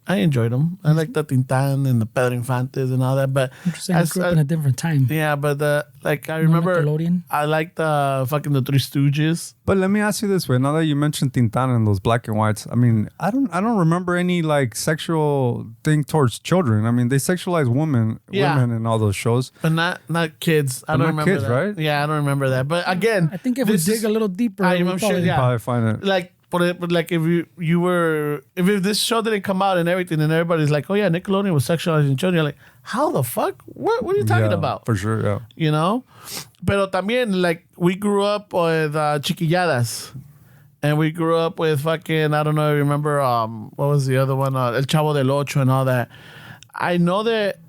I enjoyed them. I like the Tintan and the Pedro Infantes and all that. But Interesting. I grew up in a different time. yeah, but like I remember, Nickelodeon? I liked the fucking the Three Stooges. But let me ask you this way: now that you mentioned Tintan and those black and whites, I mean, I don't remember any like sexual thing towards children. I mean, they sexualize women in all those shows, But not kids. I don't not remember kids, that. right? Yeah, I don't remember that. But again, I think if we this dig is- a little deeper, I'm we'll sure, probably- yeah. probably find it. like but like if you were if this show didn't come out and everything and everybody's like, oh yeah, Nickelodeon was sexualizing children, you're like, how the fuck? What are you talking Yeah, about? for sure, yeah. You know? Pero también, like, we grew up with Chiquilladas. And we grew up with fucking, I don't know if you remember, what was the other one? El Chavo del Ocho and all that. I know that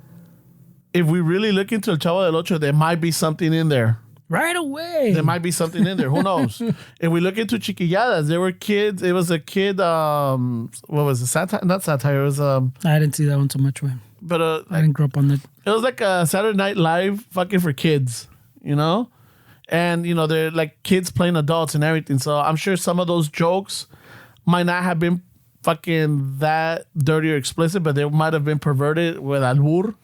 if we really look into El Chavo del Ocho, there might be something in there. Right away. There might be something in there. Who knows? If we look into Chiquilladas, there were kids. It was a kid, what was it? Satire? Not satire. It was, I didn't see that one so much, way. but I didn't grow up on that. it was like a Saturday Night Live fucking for kids, you know? And, you know, they're like kids playing adults and everything. So I'm sure some of those jokes might not have been fucking that dirty or explicit, but they might have been perverted with albur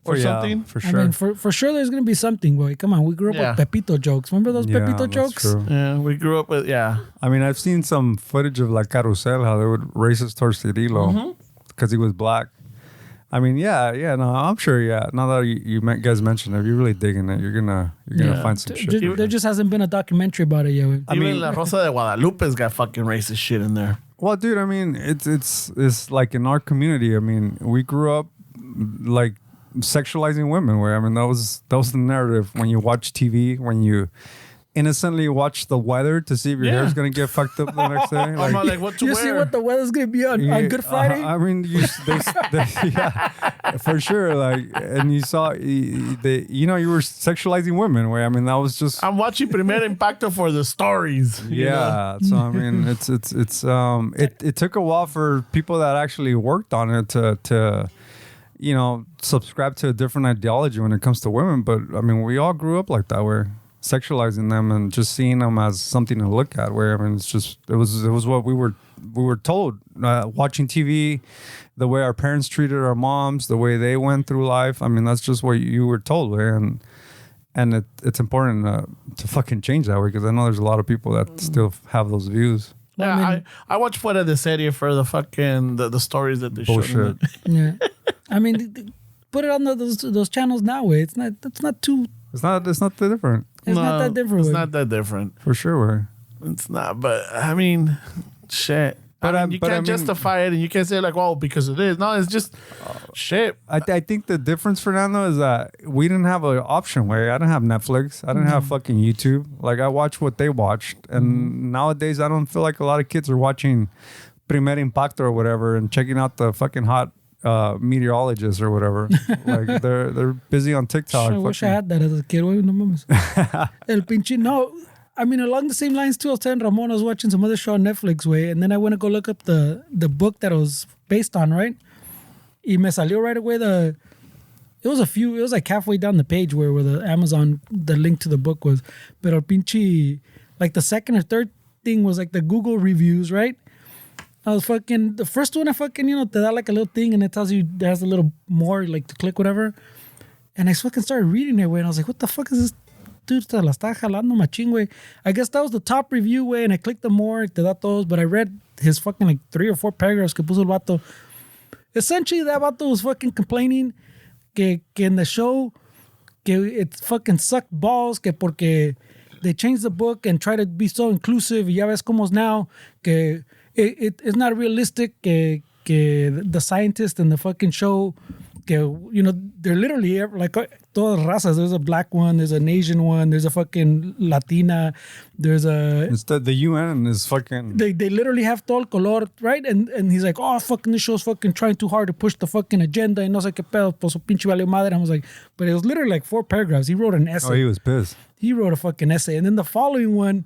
or something. for sure. I mean, for sure there's going to be something, boy. Come on, we grew up Yeah. with Pepito jokes. Remember those Yeah, Pepito that's jokes? true. Yeah, we grew up with, I mean, I've seen some footage of like Carusel, how they would racist towards Cirilo because he was black. I mean, no, I'm sure, Now that you guys mentioned it, if you're really digging it, you're gonna find some shit. There just hasn't been a documentary about it yet. Wey. I mean, La Rosa de Guadalupe's got fucking racist shit in there. Well, dude, I mean, it's like in our community. I mean, we grew up like sexualizing women. Where I mean, that was the narrative when you watch TV, when you innocently watch the weather to see if your hair's gonna get fucked up the next day. I'm not like, what to You wear? see what the weather's going to be on Good Friday? I mean, yeah, for sure. Like, and you saw, you were sexualizing women. Where I mean, that was just. I'm watching Primer Impacto for the stories. you know? Yeah, so I mean, it took a while for people that actually worked on it to subscribe to a different ideology when it comes to women. But I mean, we all grew up like that, where sexualizing them and just seeing them as something to look at. Where I mean, it was what we were told watching TV, the way our parents treated our moms, the way they went through life. I mean, that's just what you were told, where and it's important to fucking change that way, because I know there's a lot of people that still have those views. Yeah, I watch Fuera de Serie for the fucking the stories that they showed. Bullshit. Yeah. I mean, put it on those channels now, way. It's not too. It's not that different. It's not that different. It's way. not that different. For sure, way. It's not, but I mean, shit. You can't justify it, and you can't say like, "Oh, because of this." No, it's just shit. I think the difference, Fernando, is that we didn't have an option. Way I didn't have Netflix. I didn't have fucking YouTube. Like I watched what they watched, and nowadays I don't feel like a lot of kids are watching Primer Impacto or whatever and checking out the fucking hot meteorologists or whatever. Like they're busy on TikTok. I wish I had that as a kid. No mames. El pinche no. I mean, along the same lines too. I was telling Ramon I was watching some other show on Netflix, way, and then I went to go look up the book that it was based on, right? Y me salió right away it was like halfway down the page where the Amazon, the link to the book was. But el pinche, like the second or third thing was like the Google reviews, right? I was fucking, the first one I fucking, te da like a little thing and it tells you, there's a little more like to click whatever. And I fucking started reading it, way, and I was like, what the fuck is this? Dude, te la está jalando machín, güey. I guess that was the top review, way, and I clicked the more, te da todos, but I read his fucking like 3 or 4 paragraphs que puso el vato. Essentially, that vato was fucking complaining que in the show, que it fucking sucked balls, que porque they changed the book and tried to be so inclusive, y ya ves como es now, que it's not realistic, que the scientist in the fucking show, que, they're literally like todas razas. There's a black one, there's an Asian one, there's a fucking Latina, there's a... Instead, the UN is fucking... They literally have todo el color, right? And he's like, oh, fucking this show's fucking trying too hard to push the fucking agenda, and no sé qué pedo, pues su pinche valió madre. And I was like, but it was literally like 4 paragraphs. He wrote an essay. Oh, he was pissed. He wrote a fucking essay. And then the following one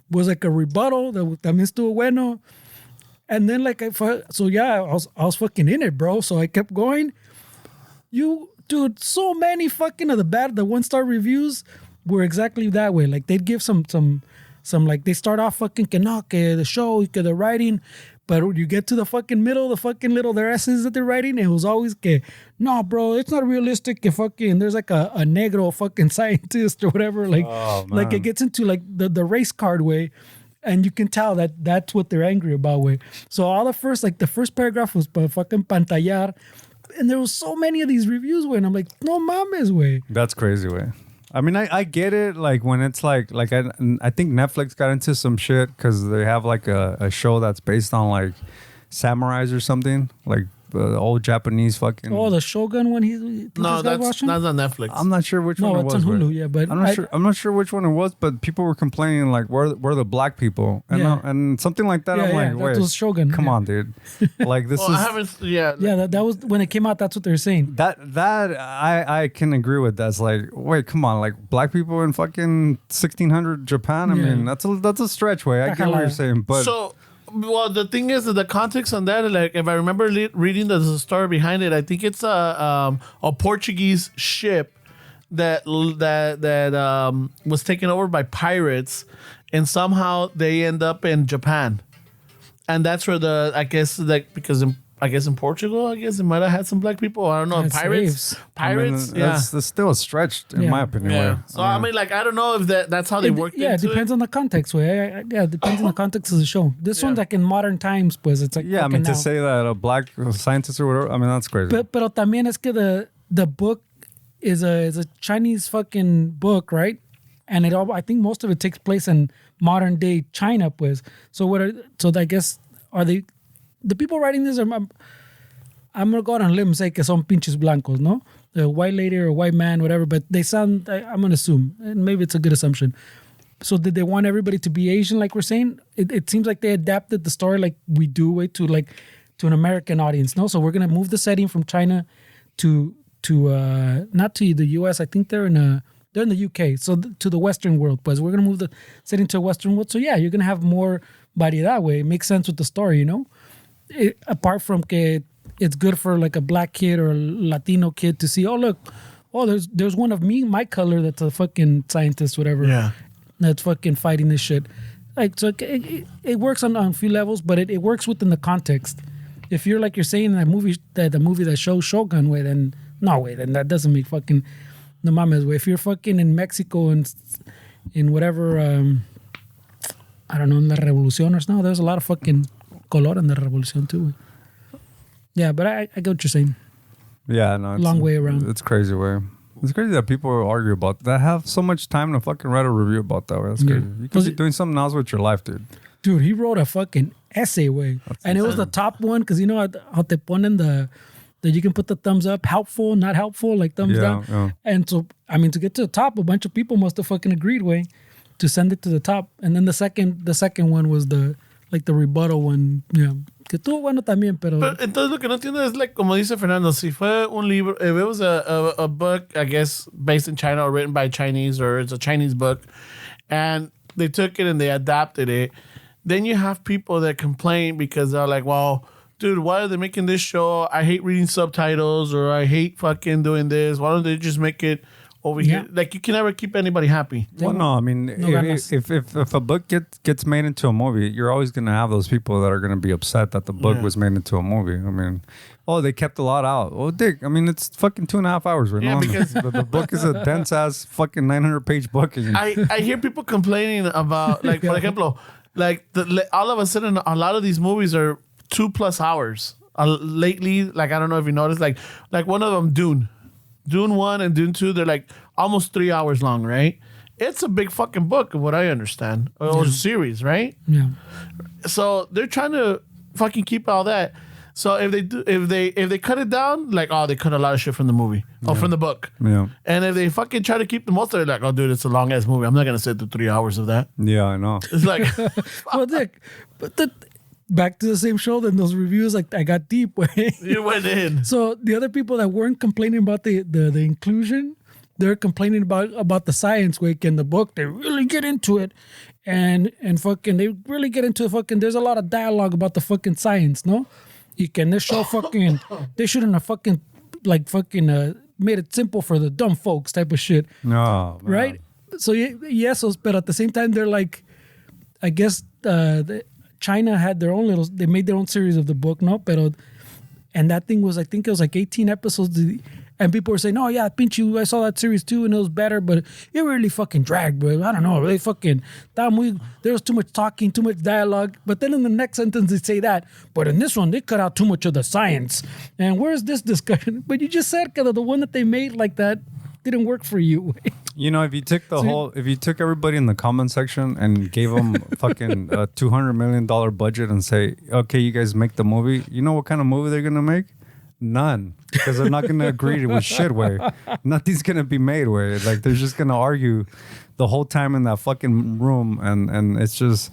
was like a rebuttal that también estuvo bueno. And then like, I was fucking in it, bro. So I kept going. Dude, so many fucking of the 1-star reviews were exactly that way. Like they'd give some like, they start off fucking que no, que the show, que the writing, but you get to the fucking middle, the fucking little, their essays that they're writing, it was always que, no, bro, it's not realistic, que fucking, there's like a negro fucking scientist or whatever. Like, like it gets into like the race card way. And you can tell that that's what they're angry about, way. So all the first paragraph was fucking pantallar. And there was so many of these reviews, way, and I'm like, no mames, way. That's crazy, way. I mean, I get it, like when it's like I think Netflix got into some shit because they have like a show that's based on like samurais or something, like the old Japanese fucking... Oh, the Shogun one. No, that's on Netflix. I'm not sure which one it was. No, it's on Hulu, yeah, but... I'm not sure which one it was, but people were complaining like, we're the black people. And, and something like that. Yeah, I'm like, wait, that was Shogun. Come on, dude. Like this is... I haven't... Yeah. Yeah, that was... When it came out, that's what they were saying. That I can agree with. That's like, wait, come on. Like black people in fucking 1600 Japan? I mean, that's a stretch, way. I get what you're saying, but... So... Well, the thing is that the context on that, like if I remember reading the story behind it, I think it's a Portuguese ship that was taken over by pirates, and somehow they end up in Japan, and that's where in Portugal, it might have had some black people. I don't know. Pirates. That's still a stretch, in my opinion. Yeah. So, I mean, like, I don't know if that's how they worked it depends on the context, way. It depends on the context of the show. This one's like in modern times, pues. It's like... Yeah, I mean, to say that a black scientist or whatever, I mean, that's crazy. Pero también es que the book is a Chinese fucking book, right? And I think most of it takes place in modern day China, pues. So I guess, are they... The people writing this I'm gonna go out on a limb and say que son pinches blancos, no? A white lady or a white man, whatever. But they sound, I'm gonna assume, and maybe it's a good assumption. So did they want everybody to be Asian, like we're saying? It seems like they adapted the story like we do to an American audience, no? So we're gonna move the setting from China to not to the U.S. I think they're in the UK, so to the Western world. But we're gonna move the setting to a Western world. So yeah, you're gonna have more variedad way. It makes sense with the story, you know. Apart from que it's good for like a black kid or a Latino kid to see, there's one of my color that's a fucking scientist, whatever. Yeah. That's fucking fighting this shit. Like, so it works on a few levels, but it works within the context. If you're like you're saying the movie that shows Shogun, way, then no way, then that doesn't make fucking no mames way. If you're fucking in Mexico and in whatever, I don't know, in La Revolución or something, there's a lot of fucking color in the revolution too. Yeah, but I get what you're saying. Yeah, no, it's long way around. It's crazy way. It's crazy that people argue about that. Have so much time to fucking write a review about that. That's crazy. You could be doing something else with your life, dude. Dude, he wrote a fucking essay way. And it was the top one because you know how te ponen that you can put the thumbs up, helpful, not helpful, like thumbs down. Yeah. And so, I mean, to get to the top, a bunch of people must have fucking agreed way to send it to the top. And then the second one was the rebuttal one. Yeah. Que estuvo bueno también, pero entonces lo que no entiendo es like como dice Fernando, si fue un libro, if it was a book, I guess based in China or written by Chinese or it's a Chinese book, and they took it and they adapted it, then you have people that complain because they're like, well, dude, why are they making this show? I hate reading subtitles or I hate fucking doing this. Why don't they just make it over here? Like, you can never keep anybody happy. Well, no, I mean, if a book gets made into a movie, you're always going to have those people that are going to be upset that the book was made into a movie. I mean, they kept a lot out. Oh, dick. I mean, it's fucking 2.5 hours right now. Because the book is a dense-ass fucking 900-page book. I hear people complaining about, like, for example, like, all of a sudden, a lot of these movies are 2+ hours. Lately, like, I don't know if you noticed, like one of them, Dune 1 and Dune 2, they're like almost 3 hours long, right? It's a big fucking book of what I understand. Or a series, right? Yeah. So they're trying to fucking keep all that. So if they cut it down, like, oh, they cut a lot of shit from the movie or from the book. Yeah. And if they fucking try to keep the most of it, like, oh, dude, it's a long ass movie. I'm not gonna sit through 3 hours of that. Yeah, I know. It's like, well, Dick, but back to the same show, then those reviews, like, I got deep way. you went in. So the other people that weren't complaining about the inclusion, they're complaining about the science week in the book. They really get into it, and fucking they really get into fucking. There's a lot of dialogue about the fucking science, no? You can this show fucking. They shouldn't have fucking made it simple for the dumb folks type of shit. No, man. Right? So yes, but at the same time, they're like, I guess China had their own they made their own series of the book, no? And that thing was, I think it was like 18 episodes. And people were saying, oh, yeah, pinche, I saw that series too and it was better, but it really fucking dragged, bro. I don't know. They fucking, there was too much talking, too much dialogue. But then in the next sentence, they say that. But in this one, they cut out too much of the science. And where's this discussion? But you just said, the one that they made like that didn't work for you. You know, if you took if you took everybody in the comment section and gave them fucking a $200 million budget and say, okay, you guys make the movie, you know what kind of movie they're going to make? None. Because they're not going to agree with shit way. Nothing's going to be made way. Like, they're just going to argue the whole time in that fucking room. And it's just,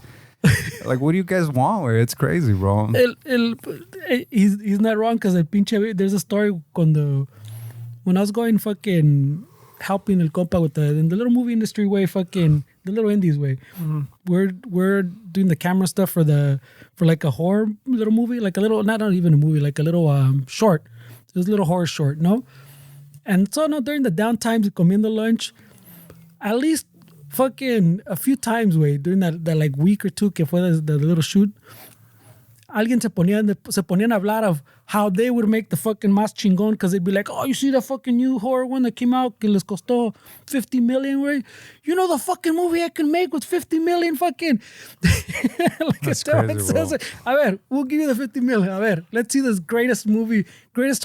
like, what do you guys want way? It's crazy, bro. He's not wrong because there's a story when I was going fucking helping El Compa with in the little movie industry way, fucking the little indies way. Mm-hmm. We're doing the camera stuff for like a horror little movie, like a little, not even a movie, like a little short. It was a little horror short, no? And so no, during the downtimes, comiendo lunch, at least fucking a few times, way during that like week or two que fue the little shoot, alguien se ponían a hablar of how they would make the fucking más chingón, because they'd be like, oh, you see that fucking new horror one that came out que les costó $50 million, right? You know the fucking movie I can make with $50 million fucking. Like that's crazy, says, a ver, we'll give you the $50 million. A ver, let's see this greatest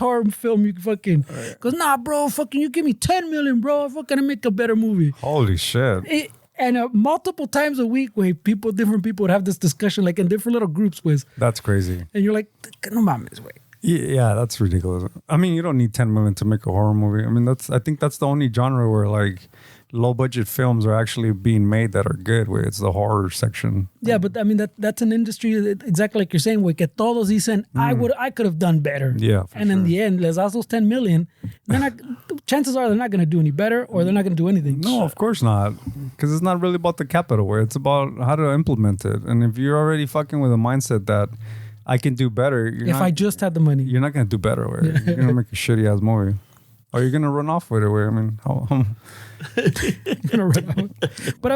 horror film you can fucking. Because nah, bro, fucking you give me $10 million, bro. I fucking make a better movie. Holy shit. And multiple times a week, where different people would have this discussion, like in different little groups, with. That's crazy. And you're like, no mames, way. Yeah, that's ridiculous. I mean, you don't need $10 million to make a horror movie. I mean, I think that's the only genre where like low budget films are actually being made that are good. Where it's the horror section. Yeah, but I mean that's an industry that, exactly like you're saying. Where que todos dicen, I could have done better. Yeah, and in the end, les das those $10 million. Chances are they're not going to do any better, or they're not going to do anything. No, of course not. Because it's not really about the capital. Where it's about how to implement it. And if you're already fucking with a mindset that I can do better. I just had the money. You're not going to do better. You're going to make a shitty ass movie. Or you're going to run off with it. I mean, how you're gonna run off. But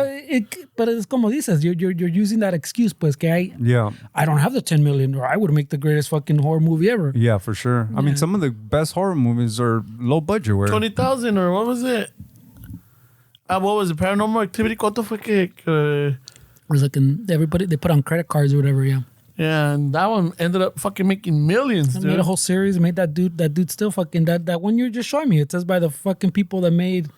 it's como dices, you're using that excuse, pues, que I don't have the 10 million, or I would make the greatest fucking horror movie ever. Yeah, for sure. Yeah. I mean, some of the best horror movies are low budget. Where 20,000 or what was it? What was it? Paranormal Activity? ¿Cuánto fue que? It was like everybody, they put on credit cards or whatever, yeah. Yeah, and that one ended up fucking making millions, dude. Made a whole series, made that dude still fucking, that one you're just showing me. It says by the fucking people that made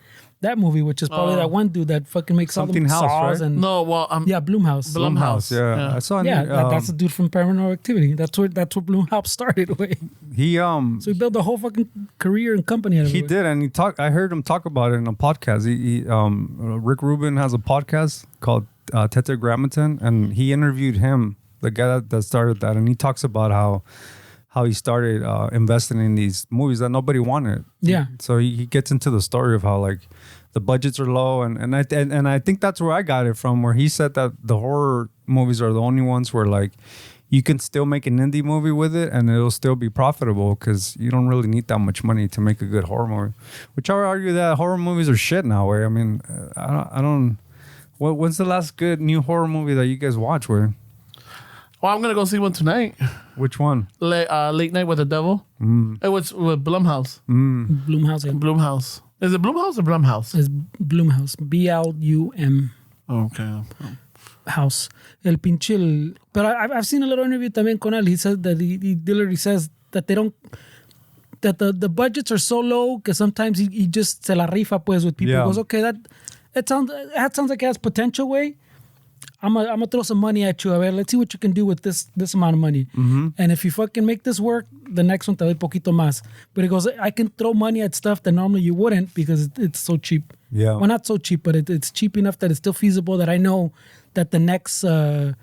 that movie, which is probably that one dude that fucking makes Something all the House, saws right? and No, well, yeah, Blumhouse. Blumhouse. Yeah. I saw. That's the dude from Paranormal Activity. That's where Blumhouse started. Wait. He So he built a whole fucking career and company out of it. He did, and I heard him talk about it in a podcast. Rick Rubin has a podcast called Tetragrammaton, and he interviewed him, the guy that started that, and he talks about how he started investing in these movies that nobody wanted. Yeah. So he gets into the story of how like the budgets are low, and I think that's where I got it from, where he said that the horror movies are the only ones where like you can still make an indie movie with it and it'll still be profitable because you don't really need that much money to make a good horror movie. Which I would argue that horror movies are shit now. Where I mean, I don't. When's the last good new horror movie that you guys watch? Where? Well, I'm gonna go see one tonight. Which one? Late Night with the Devil. It was with Blumhouse. Blumhouse. Yeah. Blumhouse. Is it Blumhouse or Blumhouse? It's Blumhouse. BLUM. Okay. House. El pinche. But I've seen a little interview también con él. He said that he literally says that they don't. That the budgets are so low that sometimes he just se la rifa pues with people. Yeah. He goes, okay, that sounds like it has potential way. I'm gonna throw some money at you. A ver, let's see what you can do with this amount of money. Mm-hmm. And if you fucking make this work, the next one te doy poquito más. But he goes, I can throw money at stuff that normally you wouldn't because it's so cheap. Yeah. Well, not so cheap, but it's cheap enough that it's still feasible. That I know that the next what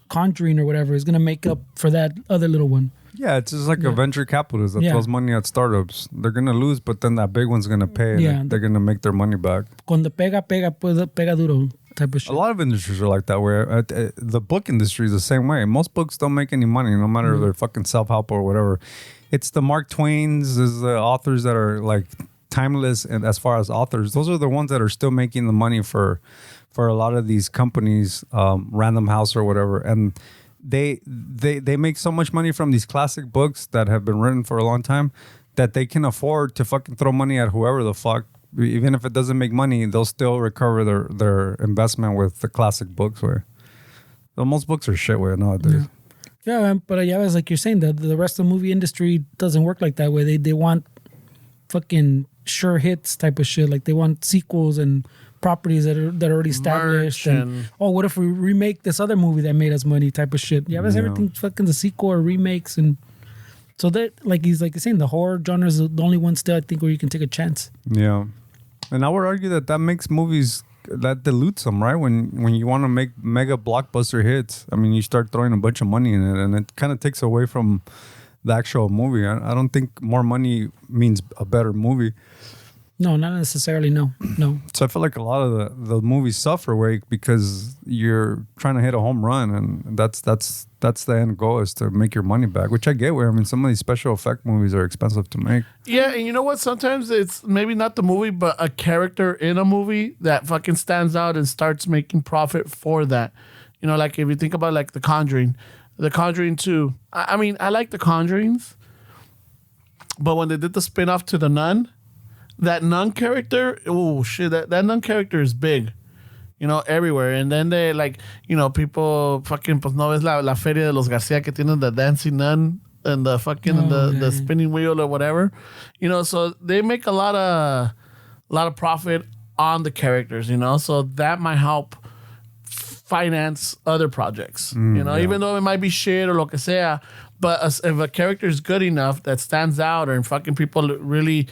Conjuring or whatever is gonna make up for that other little one. Yeah, it's just like a venture capitalist that throws money at startups. They're gonna lose, but then that big one's gonna pay. And they're gonna make their money back. Cuando pega duro type of shit. A lot of industries are like that. Where the book industry is the same way. Most books don't make any money, no matter if they're fucking self-help or whatever. It's the Mark Twains, is the authors that are like timeless, and as far as authors, those are the ones that are still making the money for a lot of these companies, Random House or whatever, and they make so much money from these classic books that have been written for a long time that they can afford to fucking throw money at whoever the fuck. Even if it doesn't make money, they'll still recover their investment with the classic books. Where most books are shit way nowadays. Yeah, but yeah, it's like you're saying that the rest of the movie industry doesn't work like that. Where they want fucking sure hits type of shit. Like they want sequels and properties that are already established. And what if we remake this other movie that made us money type of shit? Yeah, but everything's fucking the sequel or remakes, and so that like he's saying the horror genre is the only one still I think where you can take a chance. Yeah, and I would argue that makes movies that dilutes them, right? When you want to make mega blockbuster hits, I mean, you start throwing a bunch of money in it, and it kind of takes away from the actual movie. I don't think more money means a better movie. No, not necessarily. No. So I feel like a lot of the movies suffer because you're trying to hit a home run, and that's the end goal, is to make your money back. Which I get. Where I mean, some of these special effect movies are expensive to make. Yeah, and you know what? Sometimes it's maybe not the movie, but a character in a movie that fucking stands out and starts making profit for that. You know, like if you think about like The Conjuring 2. I mean, I like The Conjurings, but when they did the spin-off to The Nun. That nun character, oh shit, that nun character is big, you know, everywhere. And then they like, you know, people fucking, pues no ves la feria de los Garcia que tienen the dancing nun and the fucking the spinning wheel or whatever, you know. So they make a lot of profit on the characters, you know. So that might help finance other projects, you know, even though it might be shit or lo que sea. But if a character is good enough that stands out and fucking people really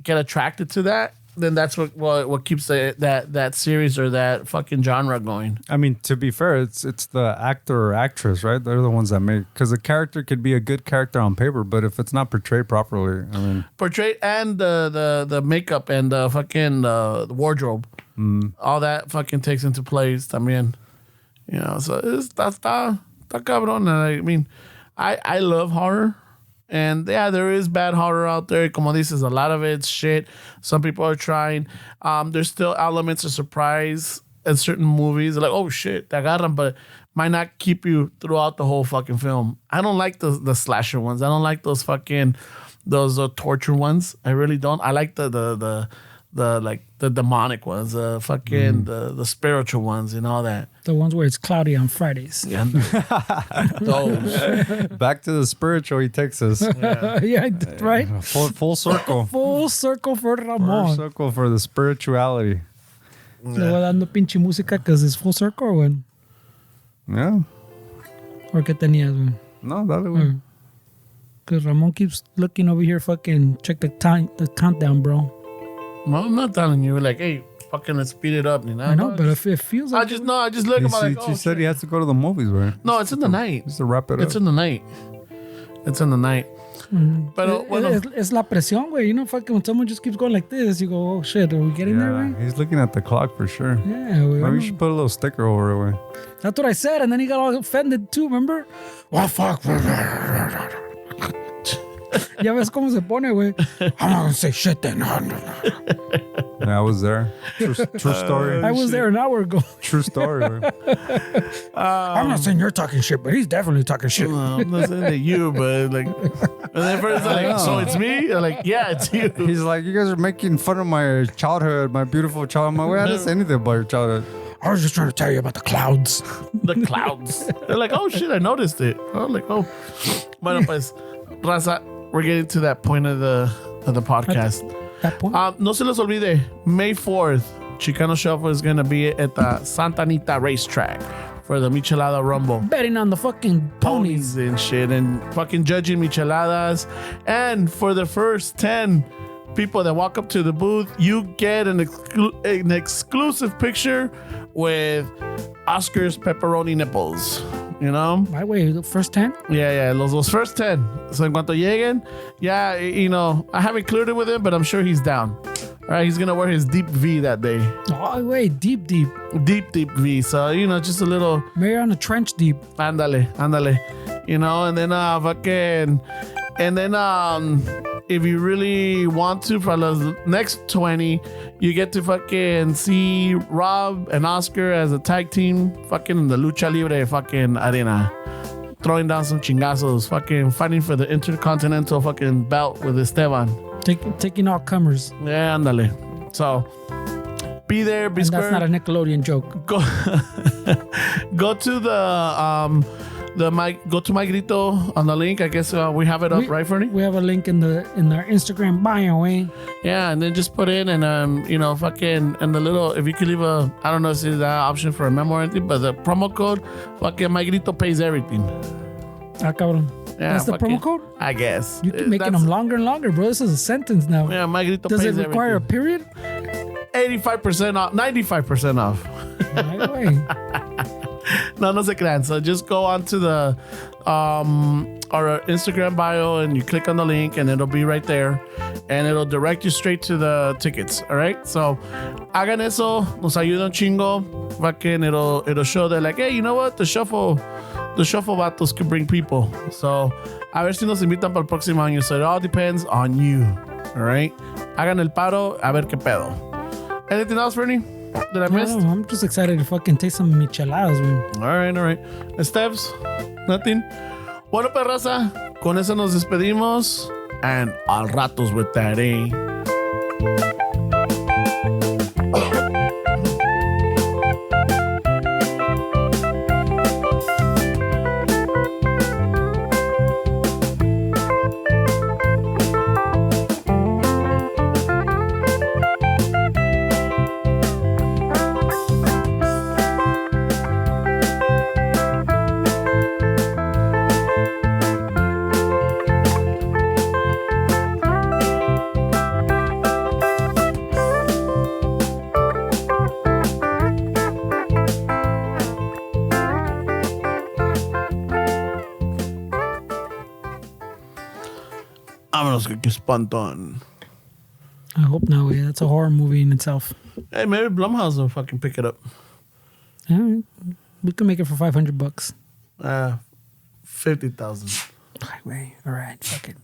get attracted to that, then that's what keeps that series or that fucking genre going. I mean, to be fair, it's the actor or actress, right? They're the ones that make, because the character could be a good character on paper, but if it's not portrayed properly, I mean, portrayed and the makeup and the fucking the wardrobe, all that fucking takes into place también. You know, so está cabrón. And I mean, I love horror. And yeah, there is bad horror out there. Como dices, a lot of it's shit. Some people are trying. There's still elements of surprise in certain movies. Like, oh shit, te agarran, but might not keep you throughout the whole fucking film. I don't like the slasher ones. I don't like those torture ones. I really don't. I like the the demonic ones, the fucking the spiritual ones and all that. The ones where it's cloudy on Fridays. Yeah, those. Back to the spiritual, he takes us. Yeah, right? Full circle. Full circle for Ramon. Full circle for the spirituality. Le voy dando pinche música because it's full circle, güey. Yeah. Or qué tenías, güey. No, dale, güey. Because Ramon keeps looking over here, fucking check the countdown, bro. No, I'm not telling you, like, hey, fucking let's speed it up. You know? I know, but if it feels like... I just look at my, like, She said he has to go to the movies, right? No, it's in the night. Just to wrap it up. It's in the night. It's in the night. Pero, bueno. Es la presión, güey. You know, fucking when someone just keeps going like this, you go, oh, shit, are we getting there, right? He's looking at the clock for sure. Yeah, güey. Maybe you should put a little sticker over it, güey. That's what I said, and then he got all offended too, remember? Well, fuck. Ya ves cómo se pone, güey. I'm not gonna say shit then. Yeah, I was there. True story. I was there an hour ago. True story, güey. I'm not saying you're talking shit, but he's definitely talking shit. No, I'm not saying that you, but like, and then first like, so it's me? They're like, yeah, it's you. He's like, you guys are making fun of my childhood, my beautiful childhood. I'm like, wait, I didn't say anything about your childhood. I was just trying to tell you about the clouds. The clouds. They're like, oh shit, I noticed it. I'm like, oh. Bueno, pues, Raza, we're getting to that point of the podcast. That point? No se les olvide, May 4th, Chicano Shuffle is going to be at the Santa Anita racetrack for the Michelada Rumble. Betting on the fucking ponies. And shit, and fucking judging micheladas. And for the first 10 people that walk up to the booth, you get an exclusive picture with Oscar's pepperoni nipples. You know? By the way, the first 10? Yeah, los first 10. So en cuanto lleguen, yeah, you know, I haven't cleared it with him, but I'm sure he's down. All right, he's gonna wear his deep V that day. Oh, wait, deep. Deep V. So, you know, just a little. Maybe on a trench deep. Ándale. You know, and then if you really want to, for the next 20, you get to fucking see Rob and Oscar as a tag team, fucking in the Lucha Libre fucking arena, throwing down some chingazos, fucking fighting for the Intercontinental fucking belt with Esteban. Taking all comers. Yeah, ándale. So, be there, be square. That's not a Nickelodeon joke. Go to go to my grito on the link. I guess we have it up, right, Fernie? We have a link in our Instagram bio, eh? Yeah, and then just put in and you know, fucking, and the little, if you could leave a, I don't know if there's that option for a memo or anything, but the promo code, fucking my grito pays everything. Ah, cabrón. Yeah, that's the promo code? I guess. You keep making them longer and longer, bro. This is a sentence now. Yeah, my grito pays pays everything. Does it require a period? 85% off, 95% off. Right way. No se crean. So just go onto the our Instagram bio and you click on the link and it'll be right there and it'll direct you straight to the tickets. All right. So hagan eso. Nos ayuda un chingo. Fucking it'll show that like, hey, you know what? The shuffle vatos can bring people. So a ver si nos invitan para el próximo año. So it all depends on you. All right. Hagan el paro. A ver qué pedo. Anything else, Fernie? Did I miss? No, I'm just excited to fucking taste some micheladas, man. All right. Steps, nothing. Bueno, perraza, con eso nos despedimos. And al ratos with that, eh? Vámonos, que espantan. I hope not. Yeah, that's a horror movie in itself. Hey, maybe Blumhouse will fucking pick it up. All right. We can make it for $500. 50,000. All right, fuck it.